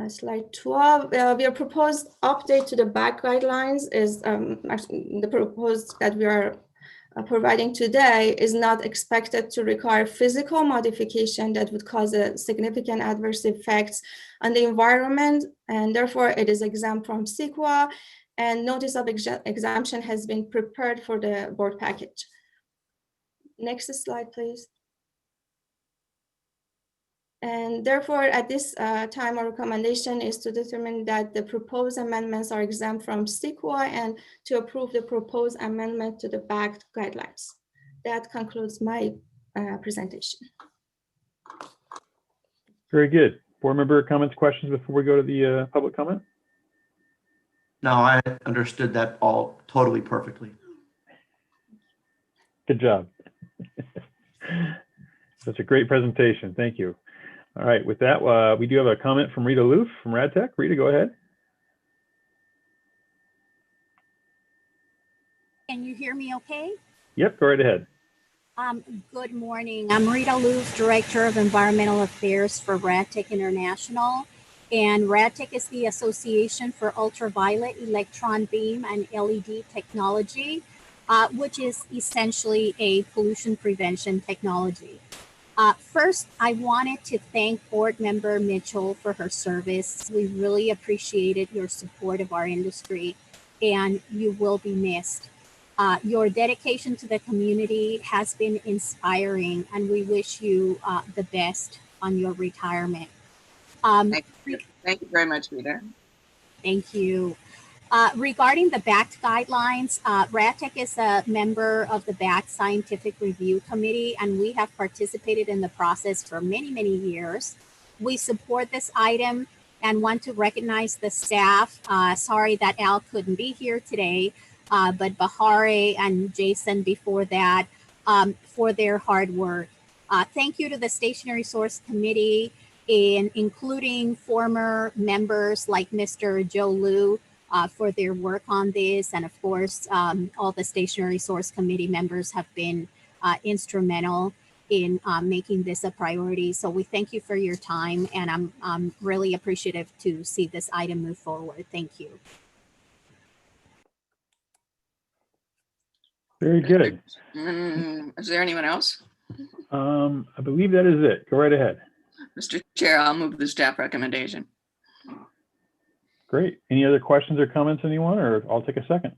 Slide 12, your proposed update to the BACT guidelines is actually the proposed that we are providing today is not expected to require physical modification that would cause a significant adverse effects on the environment, and therefore it is exempt from CEQA, and notice of exemption has been prepared for the board package. Next slide, please. And therefore, at this time, our recommendation is to determine that the proposed amendments are exempt from CEQA and to approve the proposed amendment to the BACT guidelines. That concludes my presentation. Very good. Board member comments, questions before we go to the public comment? No, I understood that all totally perfectly. Good job. That's a great presentation. Thank you. All right, with that, we do have a comment from Rita Loof from RadTech. Rita, go ahead. Can you hear me okay? Yep, go right ahead. Good morning. I'm Rita Loof, Director of Environmental Affairs for RadTech International. And RadTech is the Association for Ultraviolet Electron Beam and LED Technology, which is essentially a pollution prevention technology. First, I wanted to thank Board Member Mitchell for her service. We really appreciated your support of our industry, and you will be missed. Your dedication to the community has been inspiring, and we wish you the best on your retirement. Thank you very much, Rita. Thank you. Regarding the BACT guidelines, RadTech is a member of the BACT Scientific Review Committee, and we have participated in the process for many, many years. We support this item and want to recognize the staff. Sorry that Al couldn't be here today, but Bahare and Jason before that for their hard work. Thank you to the Stationary Source Committee, including former members like Mr. Joe Liu, for their work on this. And of course, all the Stationary Source Committee members have been instrumental in making this a priority. So we thank you for your time, and I'm really appreciative to see this item move forward. Thank you. Very good. Is there anyone else? I believe that is it. Go right ahead. Mr. Chair, I'll move the staff recommendation. Great. Any other questions or comments, anyone, or I'll take a second.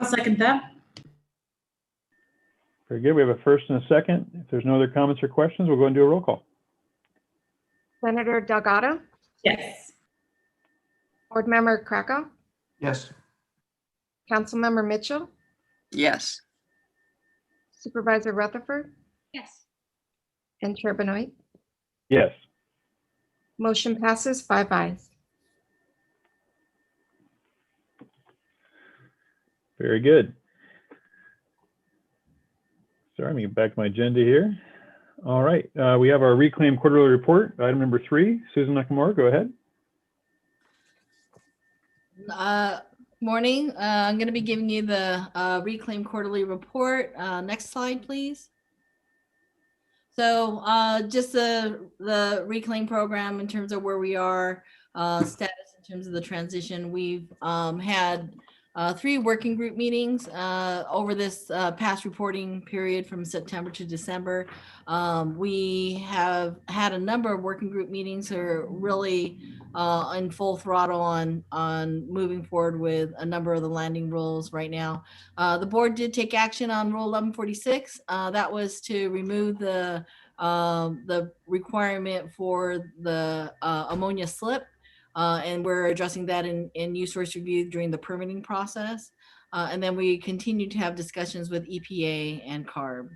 I'll second that. Very good. We have a first and a second. If there's no other comments or questions, we'll go and do a roll call. Senator Delgado, Yes. Board Member Krakow, Yes. Councilmember Mitchell, Yes. Supervisor Rutherford, Yes. and Chair Benoit. Yes. Motion passes 5 ayes. Very good. Sorry, let me get back to my agenda here. All right, we have our reclaim quarterly report, item number 3. Susan Nakamura, go ahead. Morning. I'm going to be giving you the reclaim quarterly report. Next slide, please. So just the reclaim program in terms of where we are, status in terms of the transition. We've had 3 working group meetings over this past reporting period from September to December. We have had a number of working group meetings that are really in full throttle on moving forward with a number of the landing rules right now. The board did take action on Rule 1146. That was to remove the requirement for the ammonia slip. And we're addressing that in use source review during the permitting process. And then we continue to have discussions with EPA and CARB.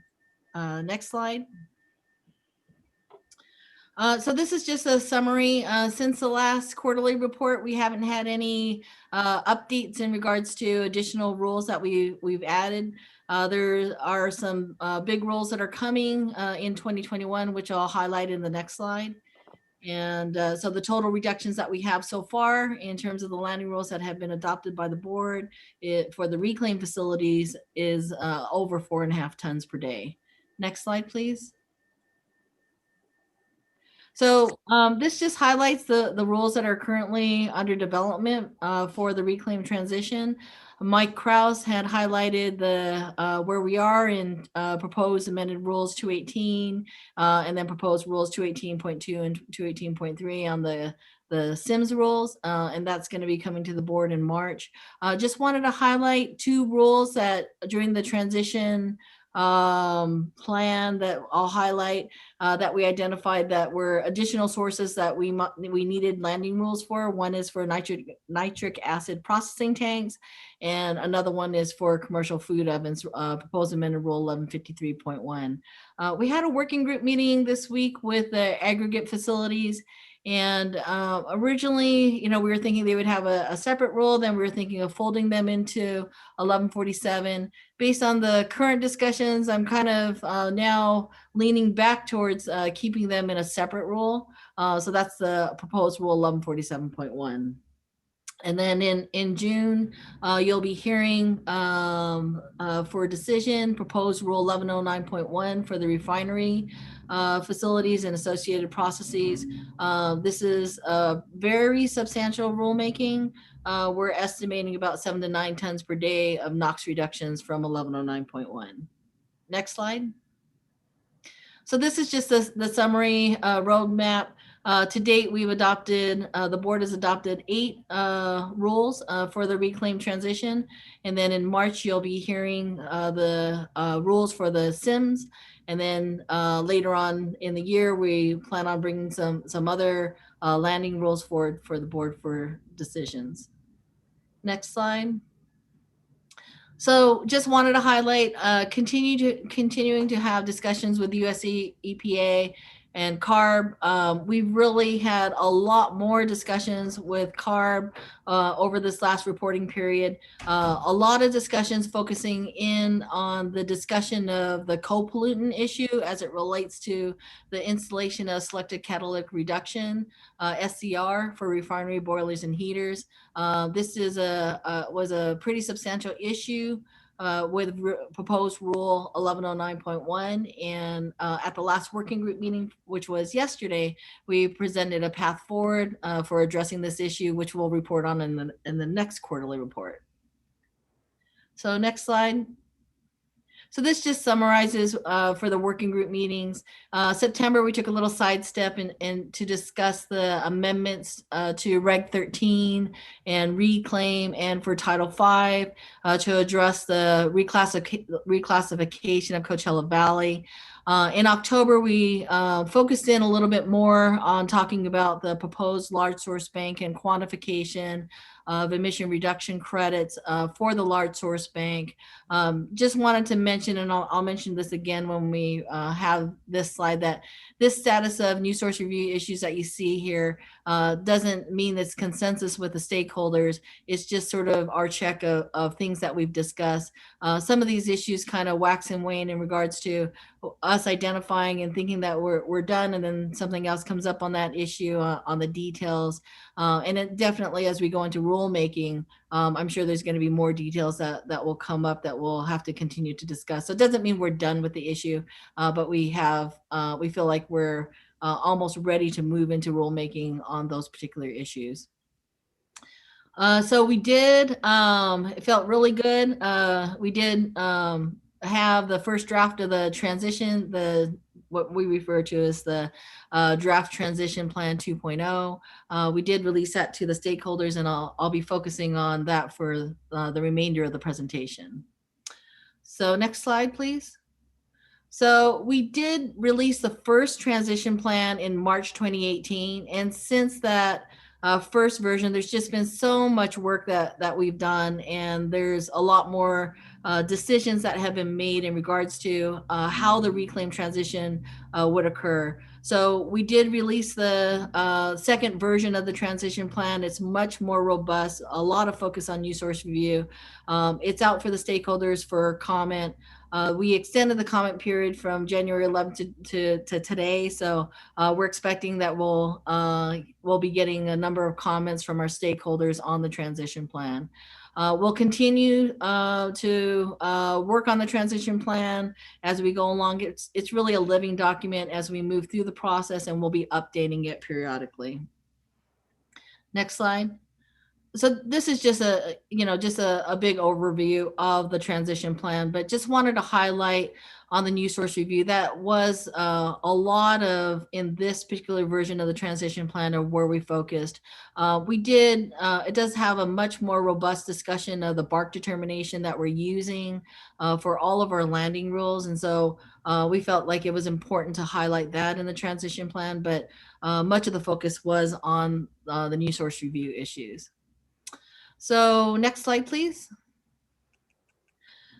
Next slide. So this is just a summary. Since the last quarterly report, we haven't had any updates in regards to additional rules that we've added. There are some big rules that are coming in 2021, which I'll highlight in the next slide. And so the total reductions that we have so far in terms of the landing rules that have been adopted by the board for the reclaim facilities is over 4.5 tons per day. Next slide, please. So this just highlights the rules that are currently under development for the reclaim transition. Mike Krause had highlighted the where we are in proposed amended rules 218 and then proposed rules 218.2 and 218.3 on the SIMS rules, and that's going to be coming to the board in March. Just wanted to highlight 2 rules that during the transition plan that I'll highlight that we identified that were additional sources that we needed landing rules for. One is for nitric acid processing tanks, and another one is for commercial food ovens, proposed amended rule 1153.1. We had a working group meeting this week with the aggregate facilities. And originally, we were thinking they would have a separate rule. Then we were thinking of folding them into 1147. Based on the current discussions, I'm kind of now leaning back towards keeping them in a separate rule. So that's the proposed rule 1147.1. And then in June, you'll be hearing for a decision, proposed rule 1109.1 for the refinery facilities and associated processes. This is a very substantial rulemaking. We're estimating about 7 to 9 tons per day of NOx reductions from 1109.1. Next slide. So this is just the summary roadmap. To date, we've adopted, the board has adopted 8 rules for the reclaim transition. And then in March, you'll be hearing the rules for the SIMS. And then later on in the year, we plan on bringing some other landing rules forward for the board for decisions. Next slide. So just wanted to highlight, continuing to have discussions with US EPA and CARB. We've really had a lot more discussions with CARB over this last reporting period. A lot of discussions focusing in on the discussion of the co-pollutant issue as it relates to the installation of selected catalytic reduction, SCR, for refinery boilers and heaters. This is was a pretty substantial issue with proposed rule 1109.1, and at the last working group meeting, which was yesterday, we presented a path forward for addressing this issue, which we'll report on in the next quarterly report. So next slide. So this just summarizes for the working group meetings. September, we took a little sidestep and to discuss the amendments to Reg 13 and reclaim, and for Title V to address the reclassification of Coachella Valley. In October, we focused in a little bit more on talking about the proposed large source bank and quantification of emission reduction credits for the large source bank. Just wanted to mention, and I'll mention this again when we have this slide, that this status of new source review issues that you see here doesn't mean it's consensus with the stakeholders. It's just sort of our check of things that we've discussed. Some of these issues kind of wax and wane in regards to us identifying and thinking that we're done, and then something else comes up on that issue on the details. And it definitely, as we go into rulemaking, I'm sure there's going to be more details that will come up that we'll have to continue to discuss. So it doesn't mean we're done with the issue, but we feel like we're almost ready to move into rulemaking on those particular issues. So we did, it felt really good. We did have the first draft of the transition, what we refer to as the draft transition plan 2.0. We did release that to the stakeholders, and I'll be focusing on that for the remainder of the presentation. So next slide, please. So we did release the first transition plan in March 2018, and since that first version, there's just been so much work that we've done, and there's a lot more decisions that have been made in regards to how the reclaim transition would occur. So we did release the second version of the transition plan. It's much more robust, a lot of focus on new source review. It's out for the stakeholders for comment. We extended the comment period from January 11th to today. So we're expecting that we'll be getting a number of comments from our stakeholders on the transition plan. We'll continue to work on the transition plan as we go along. It's really a living document as we move through the process, and we'll be updating it periodically. Next slide. So this is just a big overview of the transition plan, but just wanted to highlight on the new source review that was a lot of, in this particular version of the transition plan, of where we focused. It does have a much more robust discussion of the BACT determination that we're using for all of our landing rules. And so we felt like it was important to highlight that in the transition plan, but much of the focus was on the new source review issues. So next slide, please.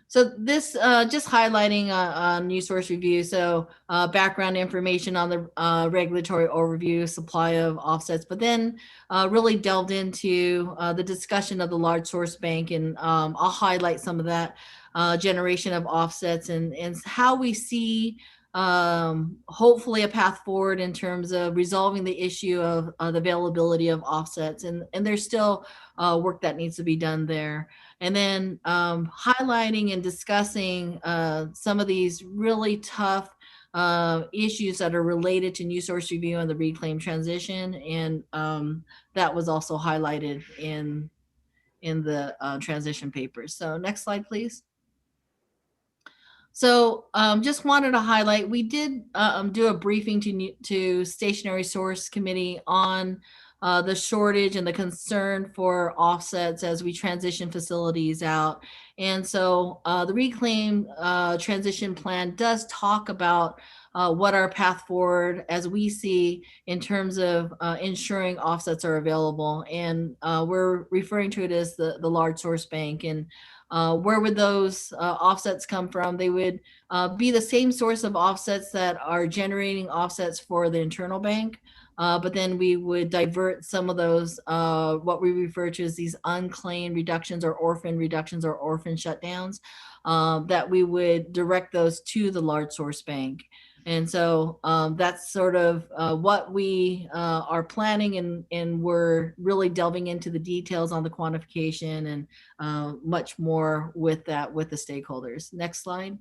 So this just highlighting new source review. So background information on the regulatory overview, supply of offsets, but then really delved into the discussion of the large source bank. And I'll highlight some of that generation of offsets and how we see hopefully a path forward in terms of resolving the issue of the availability of offsets. And there's still work that needs to be done there. And then highlighting and discussing some of these really tough issues that are related to new source review and the reclaim transition. And that was also highlighted in the transition papers. So next slide, please. So just wanted to highlight, we did do a briefing to Stationary Source Committee on the shortage and the concern for offsets as we transition facilities out. And so the reclaim transition plan does talk about what our path forward as we see in terms of ensuring offsets are available. And we're referring to it as the large source bank. And where would those offsets come from? They would be the same source of offsets that are generating offsets for the internal bank. But then we would divert some of those, what we refer to as these unclaimed reductions or orphan reductions or orphan shutdowns, that we would direct those to the large source bank. And so that's sort of what we are planning, and we're really delving into the details on the quantification and much more with that with the stakeholders. Next slide.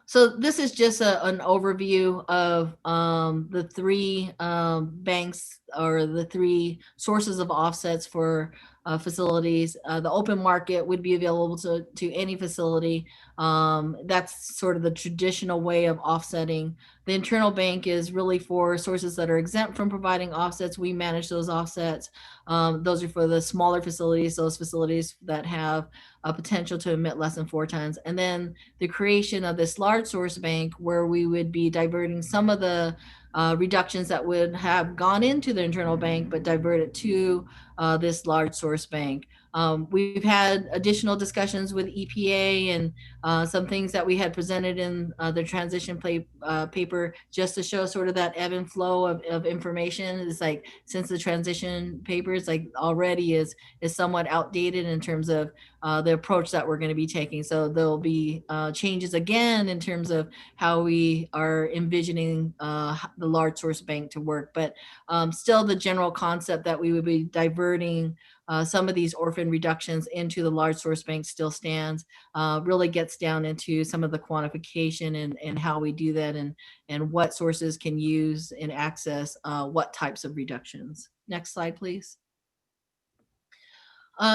So this is just an overview of the three banks or the three sources of offsets for facilities. The open market would be available to any facility. That's sort of the traditional way of offsetting. The internal bank is really for sources that are exempt from providing offsets. We manage those offsets. Those are for the smaller facilities, those facilities that have a potential to emit less than 4 tons. And then the creation of this large source bank where we would be diverting some of the reductions that would have gone into the internal bank, but diverted to this large source bank. We've had additional discussions with EPA and some things that we had presented in the transition paper just to show sort of that ebb and flow of information. It's like, since the transition paper is like already is somewhat outdated in terms of the approach that we're going to be taking. So there'll be changes again in terms of how we are envisioning the large source bank to work, but still the general concept that we would be diverting some of these orphan reductions into the large source bank still stands. Really gets down into some of the quantification and how we do that and what sources can use and access what types of reductions. Next slide, please.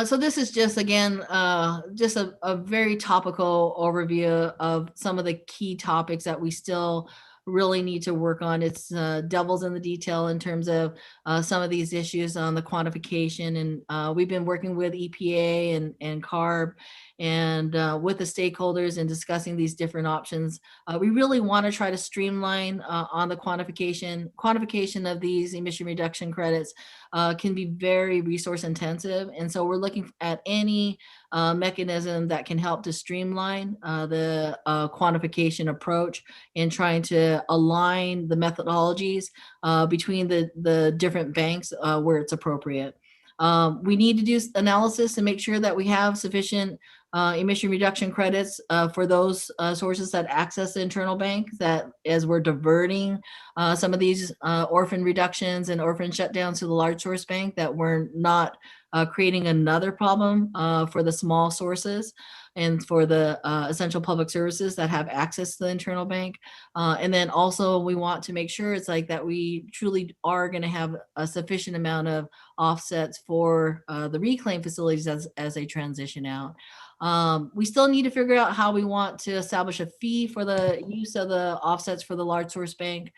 So this is just, again, just a very topical overview of some of the key topics that we still really need to work on. It's devil's in the detail in terms of some of these issues on the quantification. And we've been working with EPA and CARB and with the stakeholders and discussing these different options. We really want to try to streamline on the quantification of these emission reduction credits. Can be very resource intensive. And so we're looking at any mechanism that can help to streamline the quantification approach and trying to align the methodologies between the different banks where it's appropriate. We need to do analysis to make sure that we have sufficient emission reduction credits for those sources that access the internal bank, that as we're diverting some of these orphan reductions and orphan shutdowns to the large source bank, that we're not creating another problem for the small sources and for the essential public services that have access to the internal bank. And then also we want to make sure it's like that we truly are going to have a sufficient amount of offsets for the reclaim facilities as they transition out. We still need to figure out how we want to establish a fee for the use of the offsets for the large source bank.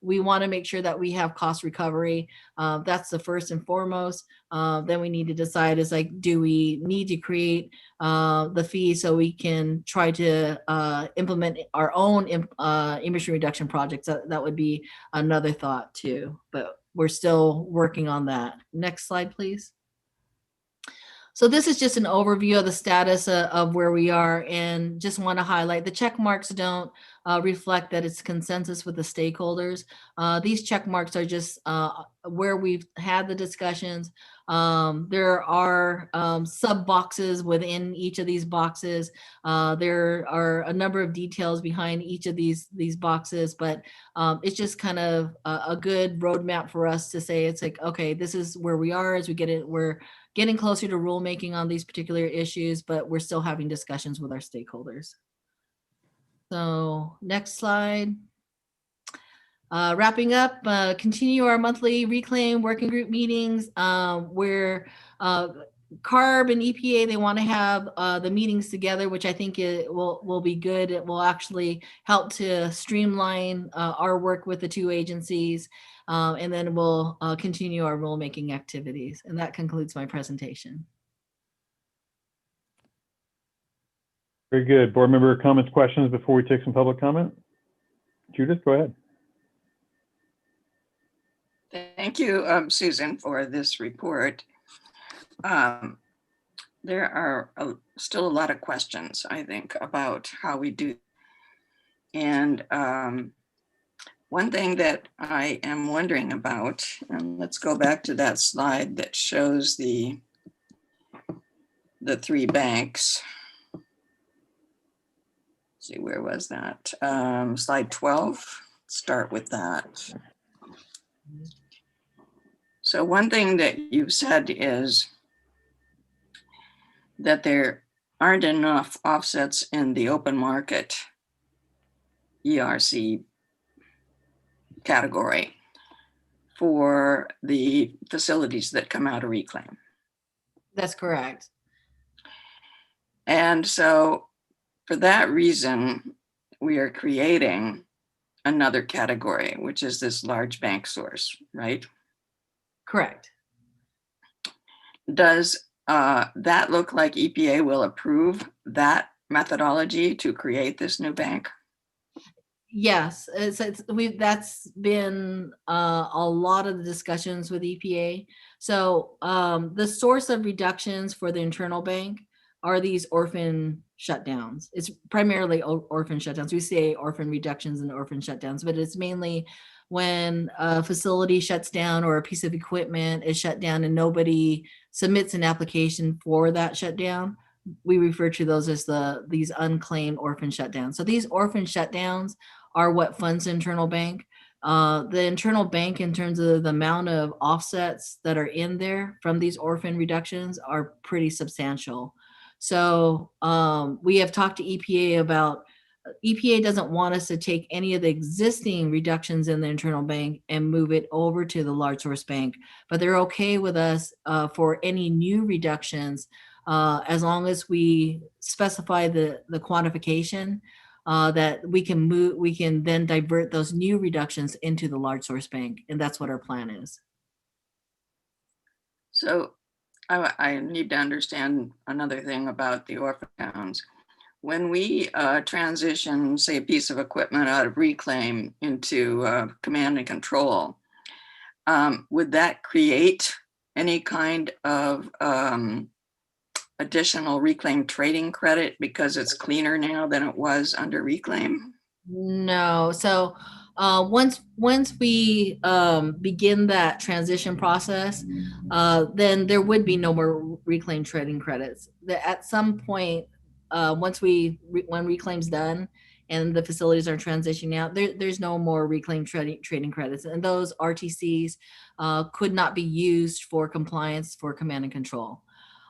We want to make sure that we have cost recovery. That's the first and foremost. Then we need to decide is like, do we need to create the fee so we can try to implement our own emission reduction projects? That would be another thought too, but we're still working on that. Next slide, please. So this is just an overview of the status of where we are, and just want to highlight the check marks don't reflect that it's consensus with the stakeholders. These check marks are just where we've had the discussions. There are sub boxes within each of these boxes. There are a number of details behind each of these boxes, but it's just kind of a good roadmap for us to say it's like, okay, this is where we are as we get it. We're getting closer to rulemaking on these particular issues, but we're still having discussions with our stakeholders. So next slide. Wrapping up, continue our monthly reclaim working group meetings where CARB and EPA, they want to have the meetings together, which I think it will be good. It will actually help to streamline our work with the two agencies. And then we'll continue our rulemaking activities. And that concludes my presentation. Very good. Board member comments, questions before we take some public comment? Judith, go ahead. Thank you, Susan, for this report. There are still a lot of questions, I think, about how we do. And one thing that I am wondering about, and let's go back to that slide that shows the three banks. Let's see, where was that? Slide 12, start with that. So one thing that you've said is that there aren't enough offsets in the open market ERC category for the facilities that come out of reclaim. That's correct. And so for that reason, we are creating another category, which is this large bank source, right? Correct. Does that look like EPA will approve that methodology to create this new bank? Yes, that's been a lot of the discussions with EPA. So the source of reductions for the internal bank are these orphan shutdowns. It's primarily orphan shutdowns. We say orphan reductions and orphan shutdowns, but it's mainly when a facility shuts down or a piece of equipment is shut down and nobody submits an application for that shutdown. We refer to those as these unclaimed orphan shutdowns. So these orphan shutdowns are what funds the internal bank. The internal bank, in terms of the amount of offsets that are in there from these orphan reductions, are pretty substantial. So we have talked to EPA about, EPA doesn't want us to take any of the existing reductions in the internal bank and move it over to the large source bank, but they're okay with us for any new reductions as long as we specify the quantification that we can then divert those new reductions into the large source bank. And that's what our plan is. So I need to understand another thing about the orphan towns. When we transition, say, a piece of equipment out of reclaim into command and control, would that create any kind of additional reclaim trading credit because it's cleaner now than it was under reclaim? No. So once we begin that transition process, then there would be no more reclaim trading credits. At some point, when reclaim's done and the facilities are transitioning out, there's no more reclaim trading credits, and those RTCs could not be used for compliance for command and control.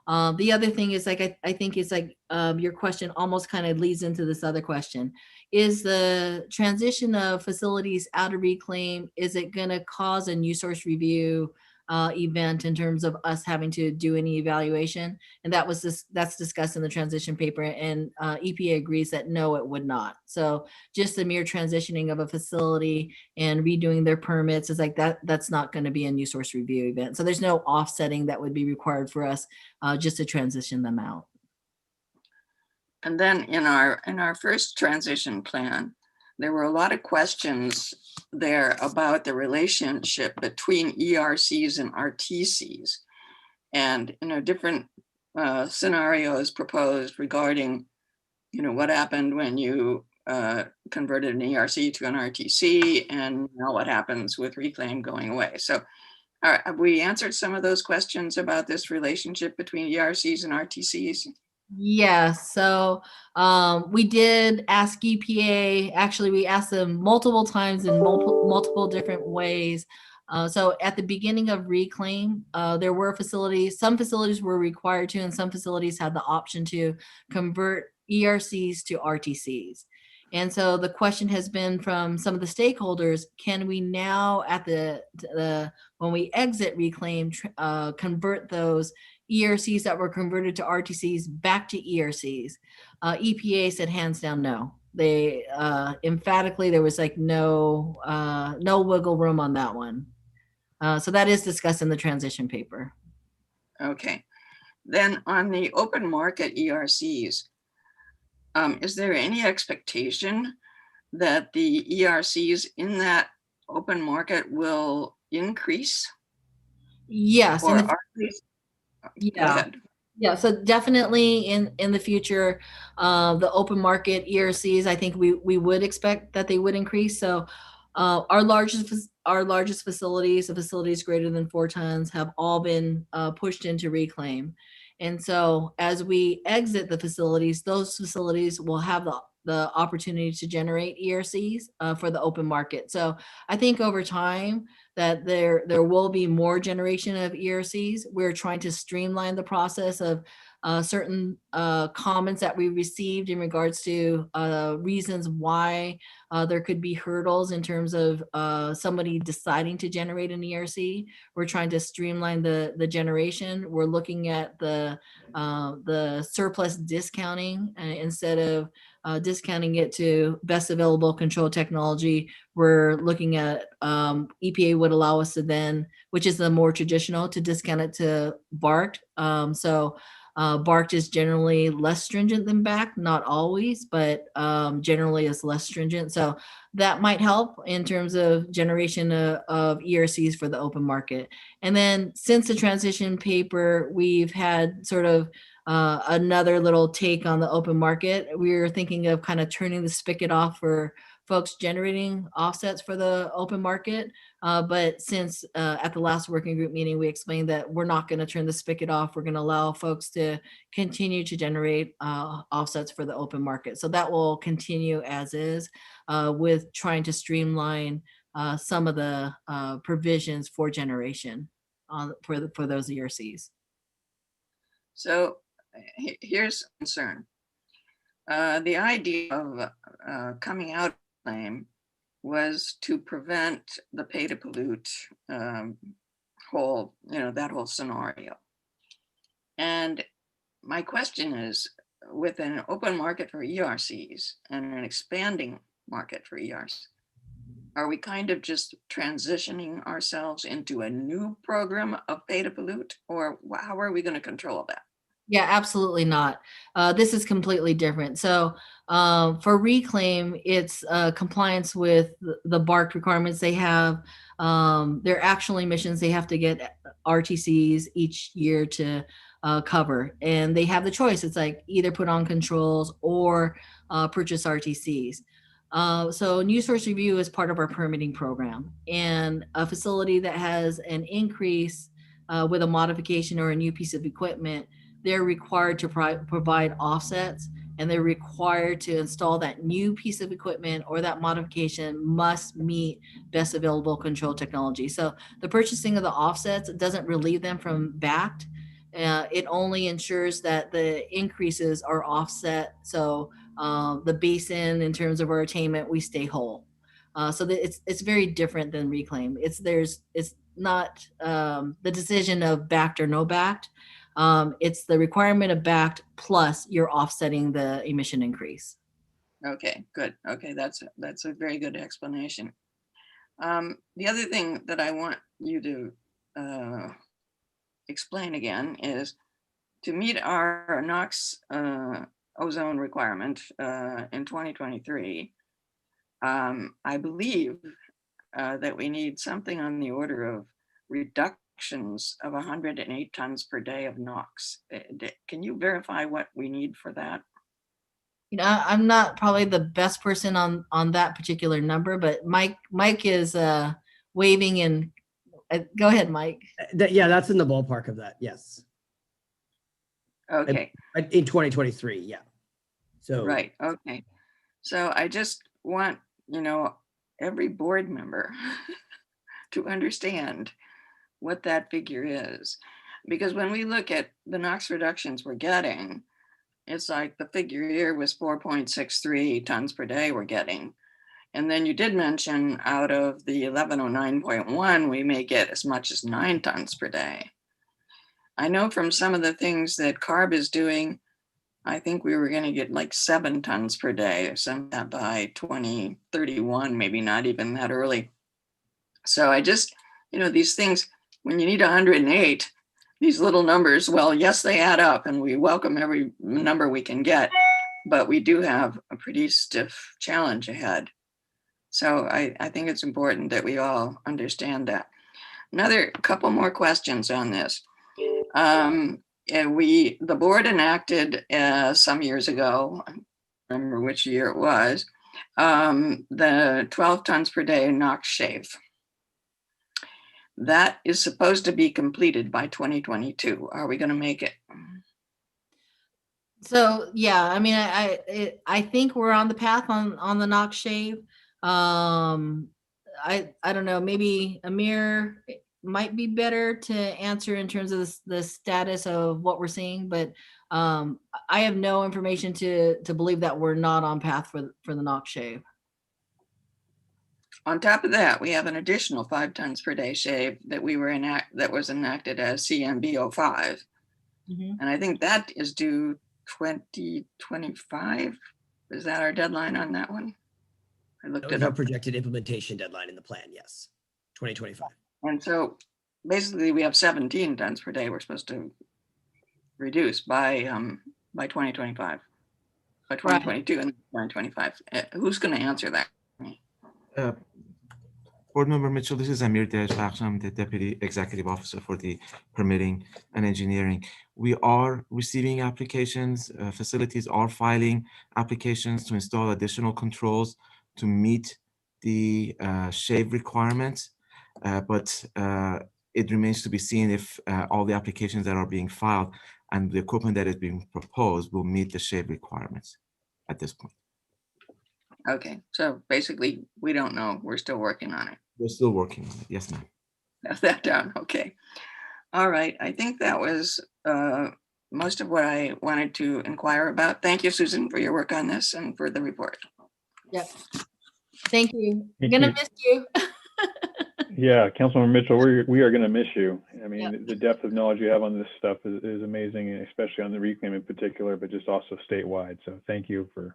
The other thing is, like, I think it's like your question almost kind of leads into this other question. Is the transition of facilities out of reclaim, is it going to cause a new source review event in terms of us having to do any evaluation? And that's discussed in the transition paper, and EPA agrees that no, it would not. So just the mere transitioning of a facility and redoing their permits is like that's not going to be a new source review event. So there's no offsetting that would be required for us just to transition them out. And then in our first transition plan, there were a lot of questions there about the relationship between ERCs and RTCs, and different scenarios proposed regarding what happened when you converted an ERC to an RTC, and now what happens with reclaim going away. So have we answered some of those questions about this relationship between ERCs and RTCs? Yeah, so we did ask EPA. Actually, we asked them multiple times in multiple different ways. So at the beginning of reclaim, there were facilities, some facilities were required to, and some facilities had the option to convert ERCs to RTCs. And so the question has been from some of the stakeholders, can we now at when we exit reclaim, convert those ERCs that were converted to RTCs back to ERCs? EPA said hands down no. They emphatically, there was like no wiggle room on that one. So that is discussed in the transition paper. Okay. Then on the open market ERCs, is there any expectation that the ERCs in that open market will increase? Yes. Or yeah. Yeah, so definitely in the future, the open market ERCs, I think we would expect that they would increase. So our largest facilities, the facilities greater than 4 tons, have all been pushed into reclaim. And so as we exit the facilities, those facilities will have the opportunity to generate ERCs for the open market. So I think over time that there will be more generation of ERCs. We're trying to streamline the process of certain comments that we received in regards to reasons why there could be hurdles in terms of somebody deciding to generate an ERC. We're trying to streamline the generation. We're looking at the surplus discounting instead of discounting it to best available control technology. We're looking at EPA would allow us to then, which is the more traditional, to discount it to BACT. So BACT is generally less stringent than BACT, not always, but generally is less stringent. So that might help in terms of generation of ERCs for the open market. And then since the transition paper, we've had sort of another little take on the open market. We're thinking of kind of turning the spigot off for folks generating offsets for the open market. But since at the last working group meeting, we explained that we're not going to turn the spigot off. We're going to allow folks to continue to generate offsets for the open market. So that will continue as is with trying to streamline some of the provisions for generation for those ERCs. So here's a concern. The idea of coming out of claim was to prevent the pay to pollute whole, that whole scenario. And my question is, with an open market for ERCs and an expanding market for ERCs, are we kind of just transitioning ourselves into a new program of pay to pollute, or how are we going to control that? Yeah, absolutely not. This is completely different. So for reclaim, it's compliance with the BACT requirements. They have their actual emissions. They have to get RTCs each year to cover, and they have the choice. It's like either put on controls or purchase RTCs. So new source review is part of our permitting program, and a facility that has an increase with a modification or a new piece of equipment, they're required to provide offsets, and they're required to install that new piece of equipment or that modification must meet best available control technology. So the purchasing of the offsets doesn't relieve them from BACT. It only ensures that the increases are offset. So the basin in terms of our attainment, we stay whole. So it's very different than reclaim. It's not the decision of BACT or no BACT. It's the requirement of BACT plus you're offsetting the emission increase. Okay, good. Okay, that's a very good explanation. The other thing that I want you to explain again is to meet our NOx ozone requirement in 2023. I believe that we need something on the order of reductions of 108 tons per day of NOx. Can you verify what we need for that? You know, I'm not probably the best person on that particular number, but Mike is waving and go ahead, Mike. Yeah, that's in the ballpark of that. Yes. Okay. In 2023. Yeah. So. Right. Okay. So I just want, every board member to understand what that figure is. Because when we look at the NOx reductions we're getting, it's like the figure here was 4.63 tons per day we're getting. And then you did mention out of the 1109.1, we may get as much as 9 tons per day. I know from some of the things that CARB is doing, I think we were going to get like 7 tons per day or something that by 2031, maybe not even that early. So I just, these things, when you need 108, these little numbers, well, yes, they add up and we welcome every number we can get, but we do have a pretty stiff challenge ahead. So I think it's important that we all understand that. Another couple more questions on this. And the board enacted some years ago, I don't remember which year it was, the 12 tons per day NOx shave. That is supposed to be completed by 2022. Are we going to make it? So yeah, I mean, I think we're on the path on the NOx shave. I don't know, maybe Amir might be better to answer in terms of the status of what we're seeing, but I have no information to believe that we're not on path for the NOx shave. On top of that, we have an additional 5 tons per day shave that was enacted as CMB05. Mm-hmm. And I think that is due 2025. Is that our deadline on that one? I looked it Our up. projected implementation deadline in the plan, yes, 2025. And so basically we have 17 tons per day we're supposed to reduce by 2025, by 2022 and 2025. Who's going to answer that? Board Member Mitchell, this is Amir Dej, I'm the Deputy Executive Officer for the Permitting and Engineering. We are receiving applications, facilities are filing applications to install additional controls to meet the shave requirements, but it remains to be seen if all the applications that are being filed and the equipment that is being proposed will meet the shave requirements at this point. Okay, so basically we don't know. We're still working on it. We're still working on it. Yes, ma'am. Have that down. Okay. All right. I think that was most of what I wanted to inquire about. Thank you, Susan, for your work on this and for the report. Yep. Thank you. I'm gonna miss you. Yeah, Councilmember Mitchell, we are going to miss you. I mean, the depth of knowledge you have on this stuff is amazing, and especially on the reclaim in particular, but just also statewide. So thank you for,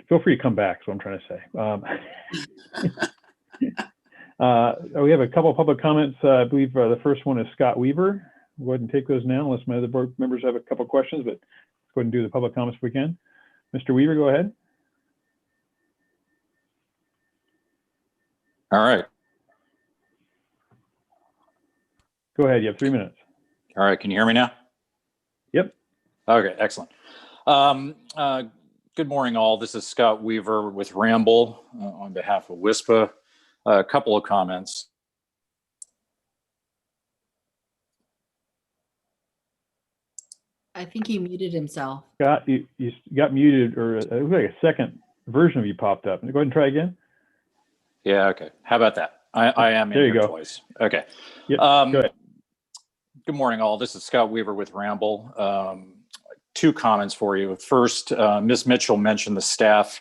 feel free to come back, is what I'm trying to say. We have a couple of public comments. I believe the first one is Scott Weaver. We'll go ahead and take those now, unless my other board members have a couple of questions, but let's go ahead and do the public comments if we can. Mr. Weaver, go ahead. All right. Go ahead, you have 3 minutes. All right, can you hear me now? Yep. Okay, excellent. Good morning, all. This is Scott Weaver with Ramble on behalf of WISPA. A couple of comments. I think he muted himself. Scott, you got muted, or it looks like a second version of you popped up. Go ahead and try again. Yeah, okay. How about that? I am in there you here go. Twice. Okay. Yep, go ahead. Good morning, all. This is Scott Weaver with Ramble. Two comments for you. First, Ms. Mitchell mentioned the staff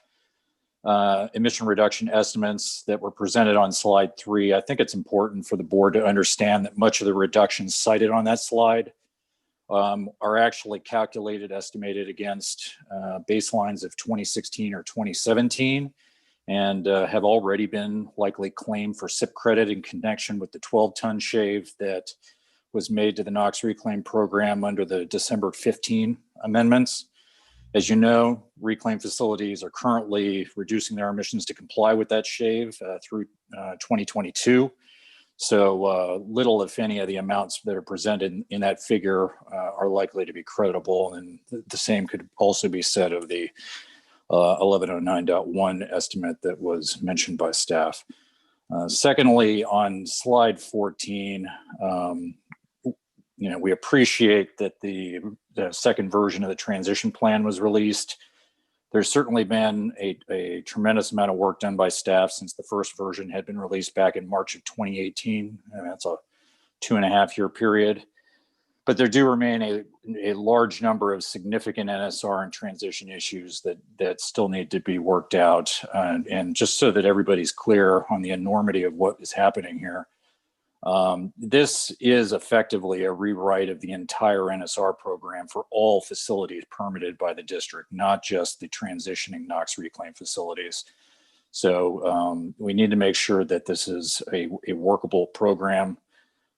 emission reduction estimates that were presented on slide 3. I think it's important for the board to understand that much of the reductions cited on that slide are actually calculated, estimated against baselines of 2016 or 2017, and have already been likely claimed for SIP credit in connection with the 12-ton shave that was made to the NOx reclaim program under the December 15 amendments. As you know, reclaim facilities are currently reducing their emissions to comply with that shave through 2022. So little, if any, of the amounts that are presented in that figure are likely to be creditable. And the same could also be said of the 1109.1 estimate that was mentioned by staff. Secondly, on slide 14, we appreciate that the second version of the transition plan was released. There's certainly been a tremendous amount of work done by staff since the first version had been released back in March of 2018. And that's a 2.5-year period. But there do remain a large number of significant NSR and transition issues that still need to be worked out. And just so that everybody's clear on the enormity of what is happening here, this is effectively a rewrite of the entire NSR program for all facilities permitted by the district, not just the transitioning NOx reclaim facilities. So we need to make sure that this is a workable program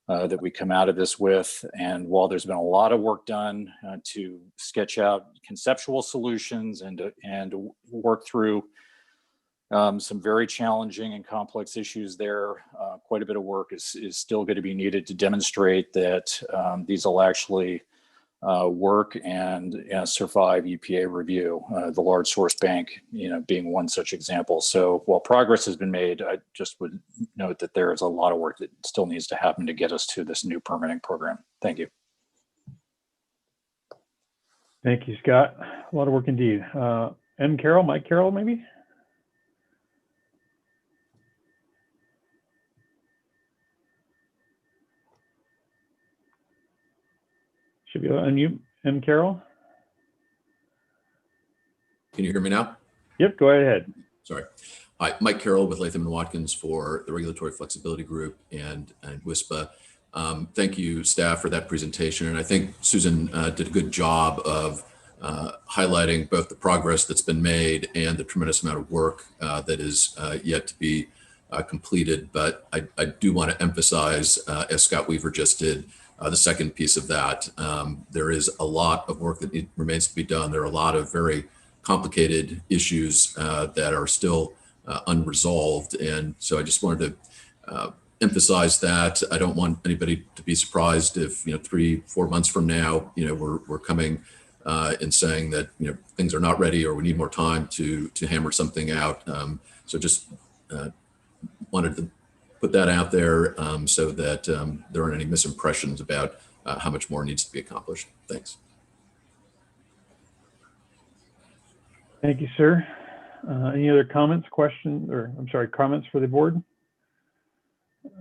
that we come out of this with. And while there's been a lot of work done to sketch out conceptual solutions and to work through some very challenging and complex issues there, quite a bit of work is still going to be needed to demonstrate that these will actually work and survive EPA review, the large source bank being one such example. So while progress has been made, I just would note that there is a lot of work that still needs to happen to get us to this new permitting program. Thank you. Thank you, Scott. A lot of work indeed. Mike Carroll, maybe? Should be unmute. M. Carroll? Can you hear me now? Yep, go ahead. Sorry. Hi, Mike Carroll with Latham & Watkins for the Regulatory Flexibility Group and WISPA. Thank you, staff, for that presentation. And I think Susan did a good job of highlighting both the progress that's been made and the tremendous amount of work that is yet to be completed. But I do want to emphasize, as Scott Weaver just did, the second piece of that. There is a lot of work that remains to be done. There are a lot of very complicated issues that are still unresolved. And so I just wanted to emphasize that. I don't want anybody to be surprised if 3-4 months from now, we're coming and saying that things are not ready or we need more time to hammer something out. So just wanted to put that out there so that there aren't any misimpressions about how much more needs to be accomplished. Thanks. Thank you, sir. Any other comments, questions, comments for the board?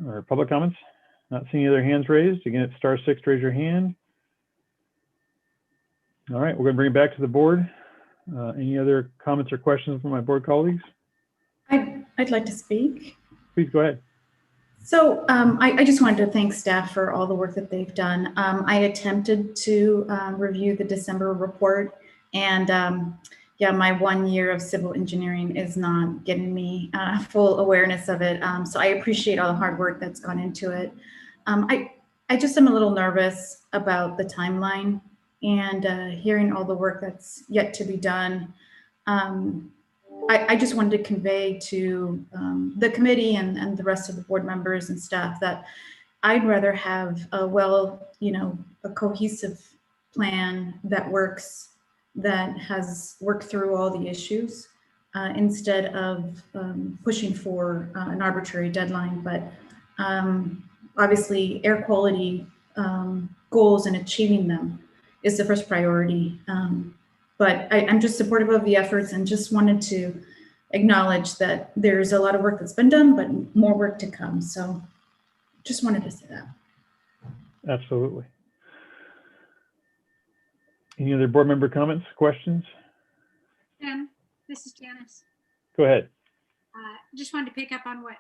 Or public comments? Not seeing any other hands raised. Again, it's *6 to raise your hand. All right, we're going to bring it back to the board. Any other comments or questions from my board colleagues? I'd like to speak. Please go ahead. So I just wanted to thank staff for all the work that they've done. I attempted to review the December report, and yeah, my 1 year of civil engineering is not getting me full awareness of it. So I appreciate all the hard work that's gone into it. I just am a little nervous about the timeline and hearing all the work that's yet to be done. I just wanted to convey to the committee and the rest of the board members and staff that I'd rather have a a cohesive plan that works, that has worked through all the issues instead of pushing for an arbitrary deadline. But obviously air quality goals and achieving them is the first priority. But I'm just supportive of the efforts and just wanted to acknowledge that there's a lot of work that's been done, but more work to come. So just wanted to say that. Absolutely. Any other board member comments, questions? This is Janice. Go ahead. Just wanted to pick up on what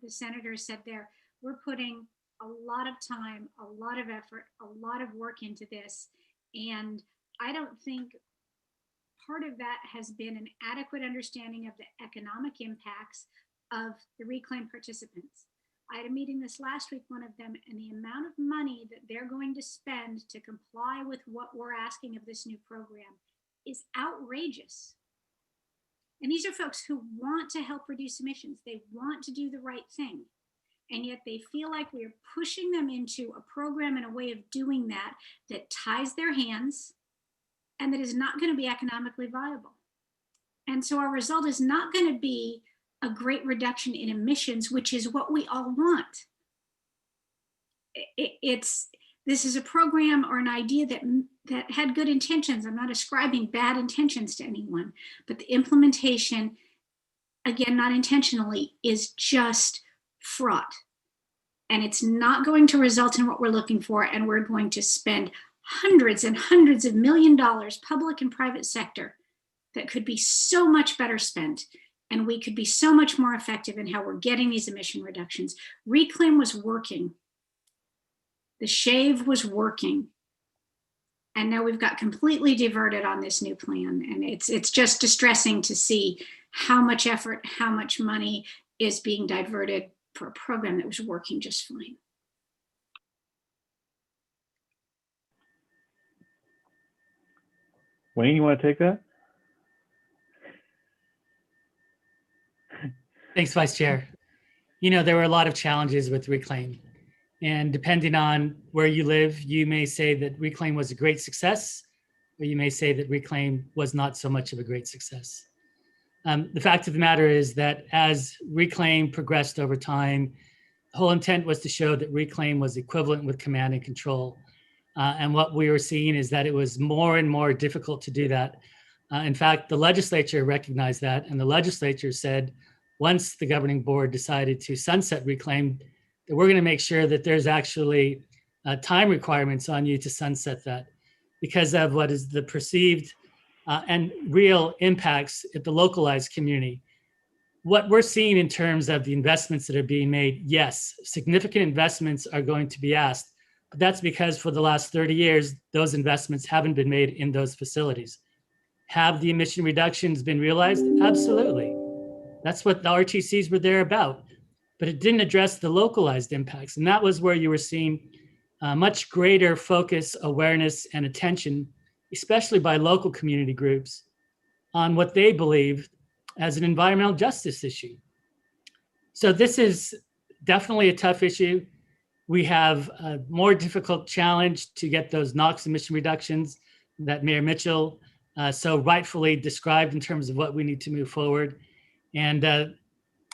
the senator said there. We're putting a lot of time, a lot of effort, a lot of work into this. And I don't think part of that has been an adequate understanding of the economic impacts of the reclaim participants. I had a meeting this last week, one of them, and the amount of money that they're going to spend to comply with what we're asking of this new program is outrageous. And these are folks who want to help reduce emissions. They want to do the right thing. And yet they feel like we are pushing them into a program and a way of doing that that ties their hands and that is not going to be economically viable. And so our result is not going to be a great reduction in emissions, which is what we all want. This is a program or an idea that had good intentions. I'm not ascribing bad intentions to anyone, but the implementation, again, not intentionally, is just fraught. And it's not going to result in what we're looking for. And we're going to spend hundreds and hundreds of $1 million, public and private sector, that could be so much better spent. And we could be so much more effective in how we're getting these emission reductions. Reclaim was working. The shave was working. And now we've got completely diverted on this new plan. And it's just distressing to see how much effort, how much money is being diverted for a program that was working just fine. Wayne, you want to take that? Thanks, Vice Chair. You know, there were a lot of challenges with Reclaim. And depending on where you live, you may say that Reclaim was a great success, or you may say that Reclaim was not so much of a great success. The fact of the matter is that as Reclaim progressed over time, the whole intent was to show that Reclaim was equivalent with command and control. And what we were seeing is that it was more and more difficult to do that. In fact, the legislature recognized that, and the legislature said, once the governing board decided to sunset Reclaim, that we're going to make sure that there's actually time requirements on you to sunset that because of what is the perceived and real impacts at the localized community. What we're seeing in terms of the investments that are being made, yes, significant investments are going to be asked, but that's because for the last 30 years, those investments haven't been made in those facilities. Have the emission reductions been realized? Absolutely. That's what the RTCs were there about, but it didn't address the localized impacts. And that was where you were seeing much greater focus, awareness, and attention, especially by local community groups, on what they believe as an environmental justice issue. So this is definitely a tough issue. We have a more difficult challenge to get those NOx emission reductions that Mayor Mitchell so rightfully described in terms of what we need to move forward. And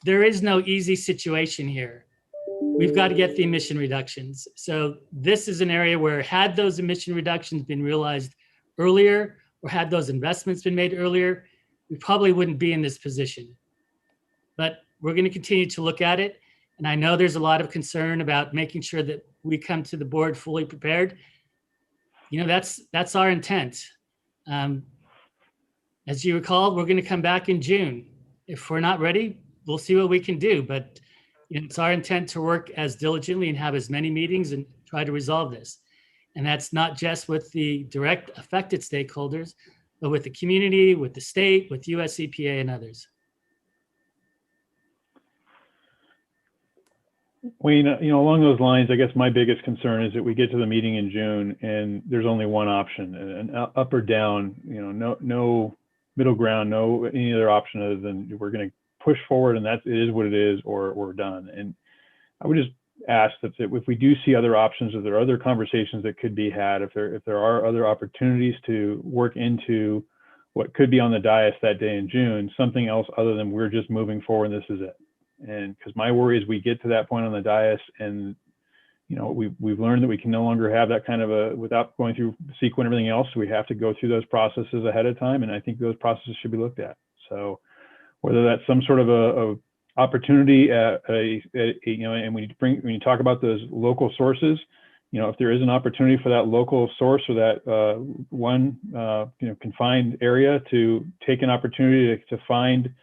there is no easy situation here. We've got to get the emission reductions. So this is an area where had those emission reductions been realized earlier, or had those investments been made earlier, we probably wouldn't be in this position. But we're going to continue to look at it. And I know there's a lot of concern about making sure that we come to the board fully prepared. You know, that's our intent. As you recall, we're going to come back in June. If we're not ready, we'll see what we can do. But It's our intent to work as diligently and have as many meetings and try to resolve this. And that's not just with the direct affected stakeholders, but with the community, with the state, with US EPA and others. Wayne, along those lines, I guess my biggest concern is that we get to the meeting in June and there's only one option, and up or down, no middle ground, no any other option other than we're going to push forward and it is what it is, or we're done. And I would just ask that if we do see other options, if there are other conversations that could be had, if there are other opportunities to work into what could be on the dais that day in June, something else other than we're just moving forward and this is it. And because my worry is we get to that point on the dais and we've learned that we can no longer have that kind of without going through CEQA and everything else. So we have to go through those processes ahead of time, and I think those processes should be looked at. So whether that's some sort of a opportunity and when you talk about those local sources, if there is an opportunity for that local source or that confined area to take an opportunity to find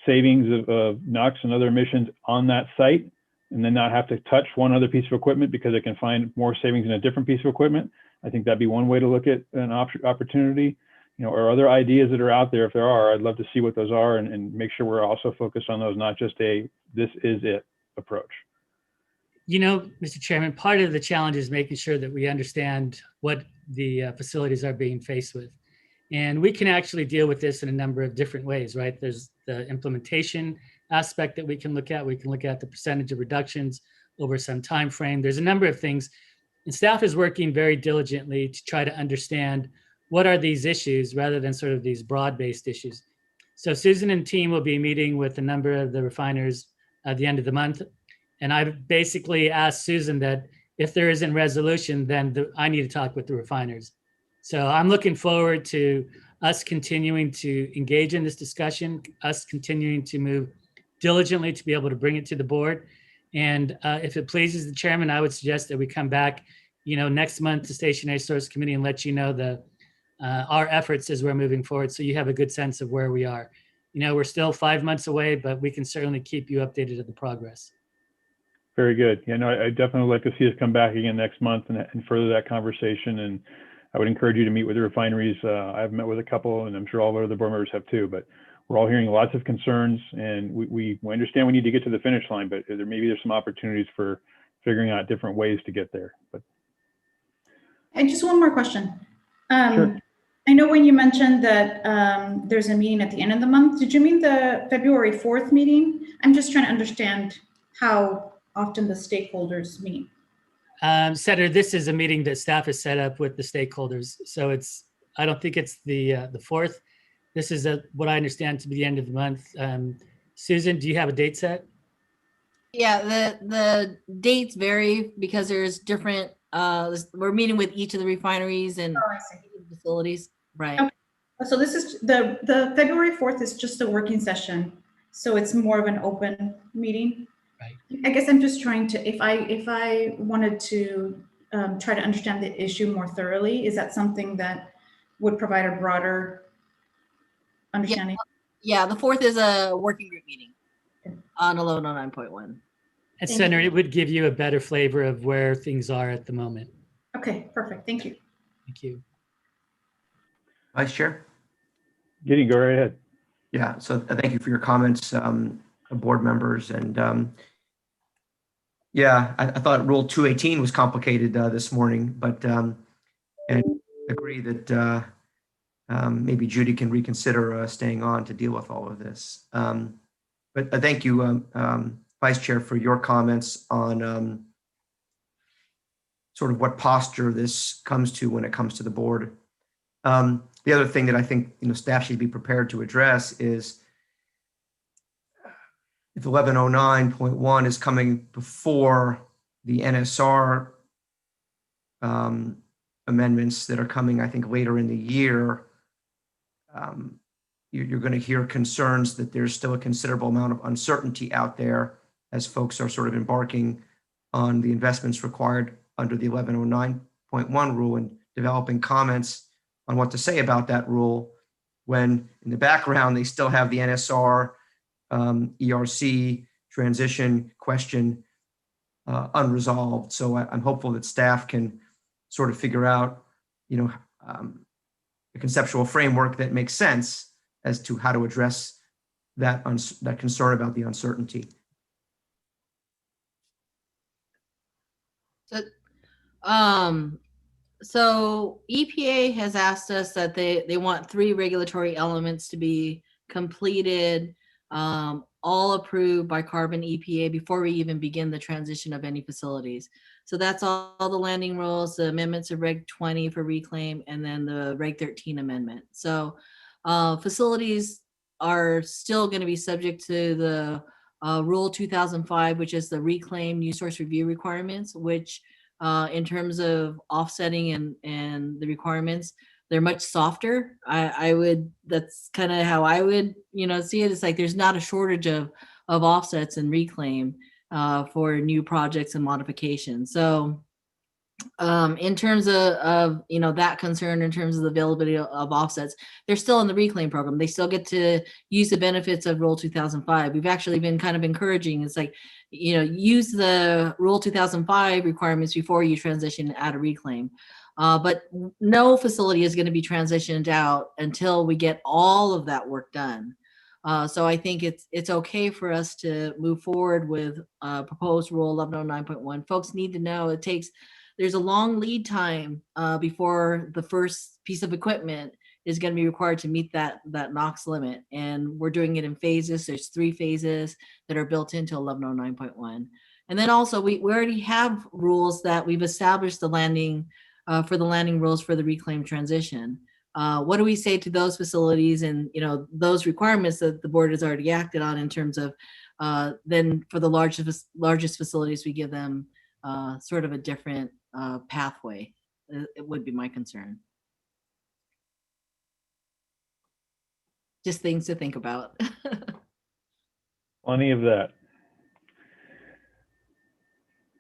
savings of NOx and other emissions on that site, and then not have to touch one other piece of equipment because it can find more savings in a different piece of equipment. I think that'd be one way to look at an opportunity, or other ideas that are out there. If there are, I'd love to see what those are and make sure we're also focused on those, not just this is it approach. Mr. Chairman, part of the challenge is making sure that we understand what the facilities are being faced with. And we can actually deal with this in a number of different ways, right? There's the implementation aspect that we can look at. We can look at the percentage of reductions over some time frame. There's a number of things. And staff is working very diligently to try to understand what are these issues rather than sort of these broad-based issues. So Susan and team will be meeting with a number of the refiners at the end of the month. And I've basically asked Susan that if there isn't resolution, then I need to talk with the refiners. So I'm looking forward to us continuing to engage in this discussion, us continuing to move diligently to be able to bring it to the board. And if it pleases the chairman, I would suggest that we come back, next month to Stationary Source Committee and let you know our efforts as we're moving forward, so you have a good sense of where we are. We're still 5 months away, but we can certainly keep you updated of the progress. Very good. I definitely like to see us come back again next month and further that conversation. And I would encourage you to meet with the refineries. I've met with a couple, and I'm sure all of our other board members have too, but we're all hearing lots of concerns, and we understand we need to get to the finish line, but there's some opportunities for figuring out different ways to get there. But And just one more question. Sure. I know when you mentioned that there's a meeting at the end of the month, did you mean the February 4th meeting? I'm just trying to understand how often the stakeholders meet. Senator, this is a meeting that staff has set up with the stakeholders. So I don't think it's the 4th. This is what I understand to be the end of the month. Susan, do you have a date set? Yeah, the dates vary because there's different, we're meeting with each of the refineries and facilities, right? Okay. So this is the February 4th is just a working session. So it's more of an open meeting. Right. I guess I'm just trying to, if I wanted to try to understand the issue more thoroughly, is that something that would provide a broader understanding? Yeah, the 4th is a working group meeting on 1109.1. And Senator, it would give you a better flavor of where things are at the moment. Okay, perfect. Thank you. Thank you. Vice Chair? Go right ahead. Yeah, so thank you for your comments, board members. And yeah, I thought Rule 218 was complicated this morning, but and agree that maybe Judy can reconsider staying on to deal with all of this. But thank you, Vice Chair, for your comments on sort of what posture this comes to when it comes to the board. The other thing that I think staff should be prepared to address is if 1109.1 is coming before the NSR amendments that are coming, I think, later in the year, you're going to hear concerns that there's still a considerable amount of uncertainty out there as folks are sort of embarking on the investments required under the 1109.1 rule and developing comments on what to say about that rule, when in the background they still have the NSR, ERC, transition question unresolved. So I'm hopeful that staff can sort of figure out, a conceptual framework that makes sense as to how to address that concern about the uncertainty. So EPA has asked us that they want 3 regulatory elements to be completed, all approved by Carbon EPA before we even begin the transition of any facilities. So that's all the landing rules, the amendments of Reg 20 for reclaim, and then the Reg 13 amendment. So facilities are still going to be subject to the Rule 2005, which is the reclaim new source review requirements, which in terms of offsetting and the requirements, they're much softer. That's kind of how I would, see it. It's like there's not a shortage of offsets and reclaim for new projects and modifications. So in terms of that concern, in terms of the availability of offsets, they're still in the reclaim program. They still get to use the benefits of Rule 2005. We've actually been kind of encouraging, it's like, use the Rule 2005 requirements before you transition out of reclaim. But no facility is going to be transitioned out until we get all of that work done. So I think it's okay for us to move forward with proposed Rule 1109.1. Folks need to know there's a long lead time before the first piece of equipment is going to be required to meet that NOx limit. And we're doing it in phases. There's 3 phases that are built into 1109.1. And then also we already have rules that we've established the landing for the landing rules for the reclaim transition. What do we say to those facilities and those requirements that the board has already acted on in terms of then for the largest facilities, we give them sort of a different pathway. It would be my concern. Just things to think about. Plenty of that.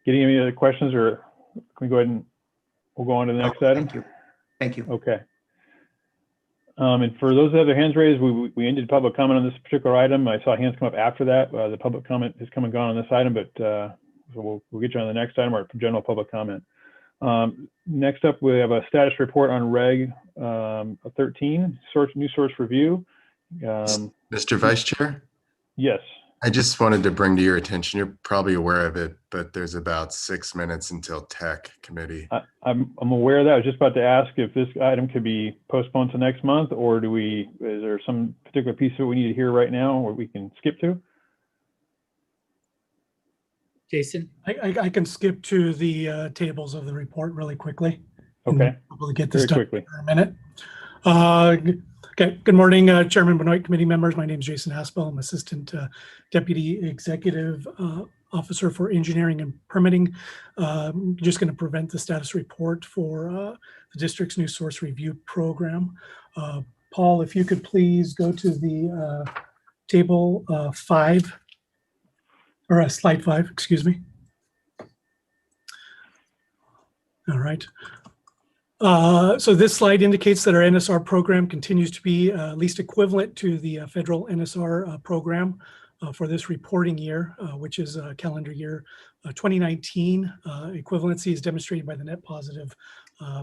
Getting any other questions, or can we go ahead and we'll go on to the next item? Thank you. Okay. And for those that have their hands raised, we ended public comment on this particular item. I saw hands come up after that. The public comment has come and gone on this item, but so we'll get you on the next item, or general public comment. Next up, we have a status report on Reg 13, new source review. Mr. Vice Chair? Yes. I just wanted to bring to your attention, you're probably aware of it, but there's about 6 minutes until Tech Committee. I'm aware of that. I was just about to ask if this item could be postponed to next month, or is there some particular piece that we need to hear right now or we can skip to? Jason? I can skip to the tables of the report really quickly. Okay. Probably get this Very done quickly. in a minute. Okay. Good morning, Chairman Benoit, committee members. My name is Jason Haspel. I'm Assistant Deputy Executive Officer for Engineering and Permitting. Just going to present the status report for the district's new source review program. Paul, if you could please go to the table 5. Or slide 5, excuse me. All right. So this slide indicates that our NSR program continues to be at least equivalent to the federal NSR program for this reporting year, which is calendar year 2019. Equivalency is demonstrated by the net positive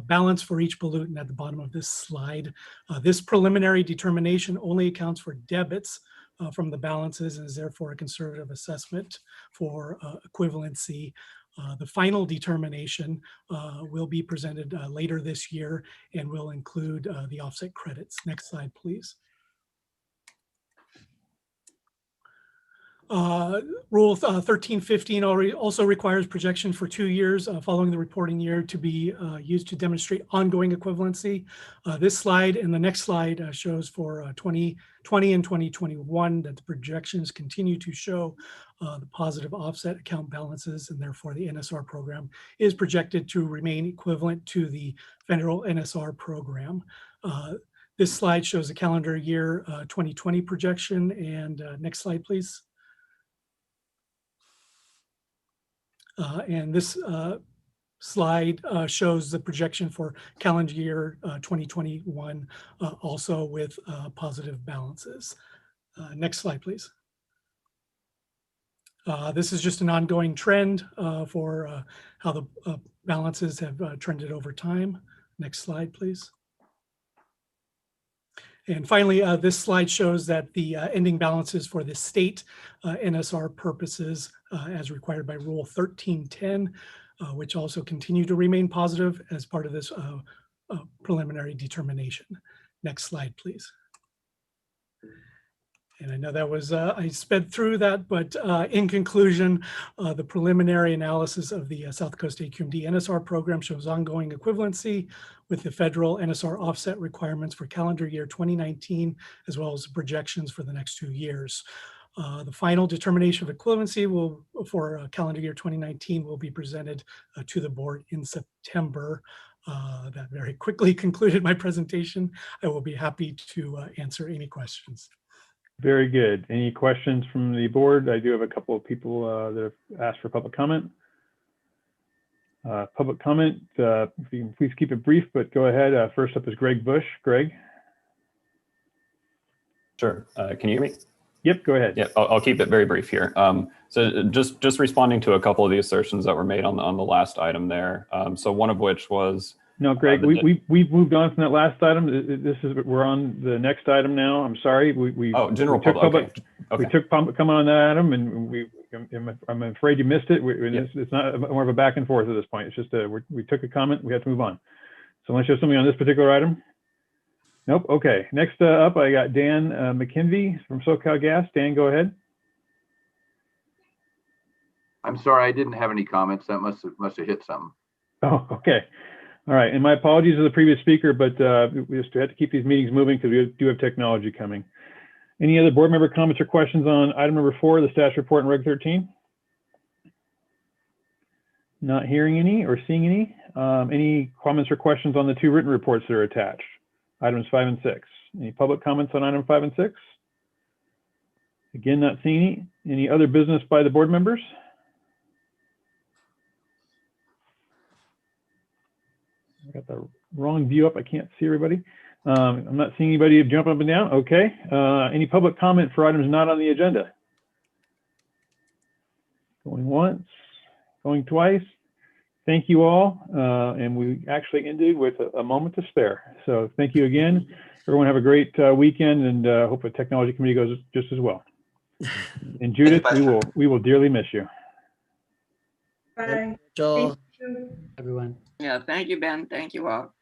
balance for each pollutant at the bottom of this slide. This preliminary determination only accounts for debits from the balances and is therefore a conservative assessment for equivalency. The final determination will be presented later this year and will include the offset credits. Next slide, please. Rule 1315 also requires projection for 2 years following the reporting year to be used to demonstrate ongoing equivalency. This slide and the next slide shows for 2020 and 2021 that the projections continue to show the positive offset account balances, and therefore the NSR program is projected to remain equivalent to the federal NSR program. This slide shows the calendar year 2020 projection, and next slide, please. And this slide shows the projection for calendar year 2021, also with positive balances. Next slide, please. This is just an ongoing trend for how the balances have trended over time. Next slide, please. And finally, this slide shows that the ending balances for the state NSR purposes as required by Rule 1310, which also continue to remain positive as part of this preliminary determination. Next slide, please. And I know that was, I sped through that, but in conclusion, the preliminary analysis of the South Coast AQMD NSR program shows ongoing equivalency with the federal NSR offset requirements for calendar year 2019, as well as projections for the next 2 years. The final determination of equivalency for calendar year 2019 will be presented to the board in September. That very quickly concluded my presentation. I will be happy to answer any questions. Very good. Any questions from the board? I do have a couple of people that have asked for public comment. Public comment, if you can please keep it brief, but go ahead. First up is Greg Bush. Greg? Sure. Can you hear me? Yep, go ahead. Yeah, I'll keep it very brief here. So just responding to a couple of the assertions that were made on the last item there. So one of which was, no, Greg, we've moved on from that last item. We're on the next item now. I'm sorry. General public. We took public comment on that item, and I'm afraid you missed it. It's not more of a back and forth at this point. It's just we took a comment. We have to move on. So unless you have something on this particular item. Nope. Okay. Next up, I got Dan McKenzie from SoCal Gas. Dan, go ahead. I'm sorry, I didn't have any comments. That must have hit something. Oh, okay. All right, and my apologies to the previous speaker, but we just had to keep these meetings moving because we do have technology coming. Any other board member comments or questions on item number 4, the status report in Reg 13? Not hearing any or seeing any. Any comments or questions on the 2 written reports that are attached, items 5 and 6? Any public comments on item 5 and 6? Again, not seeing any other business by the board members? I got the wrong view up. I can't see everybody. I'm not seeing anybody jumping up and down. Okay. Any public comment for items not on the agenda? Going once, going twice. Thank you all. And we actually ended with a moment to spare. So thank you again. Everyone have a great weekend, and hope the technology committee goes just as well. And Judith, we will dearly miss you. Bye. Joel. Everyone. Yeah, thank you, Ben. Thank you all.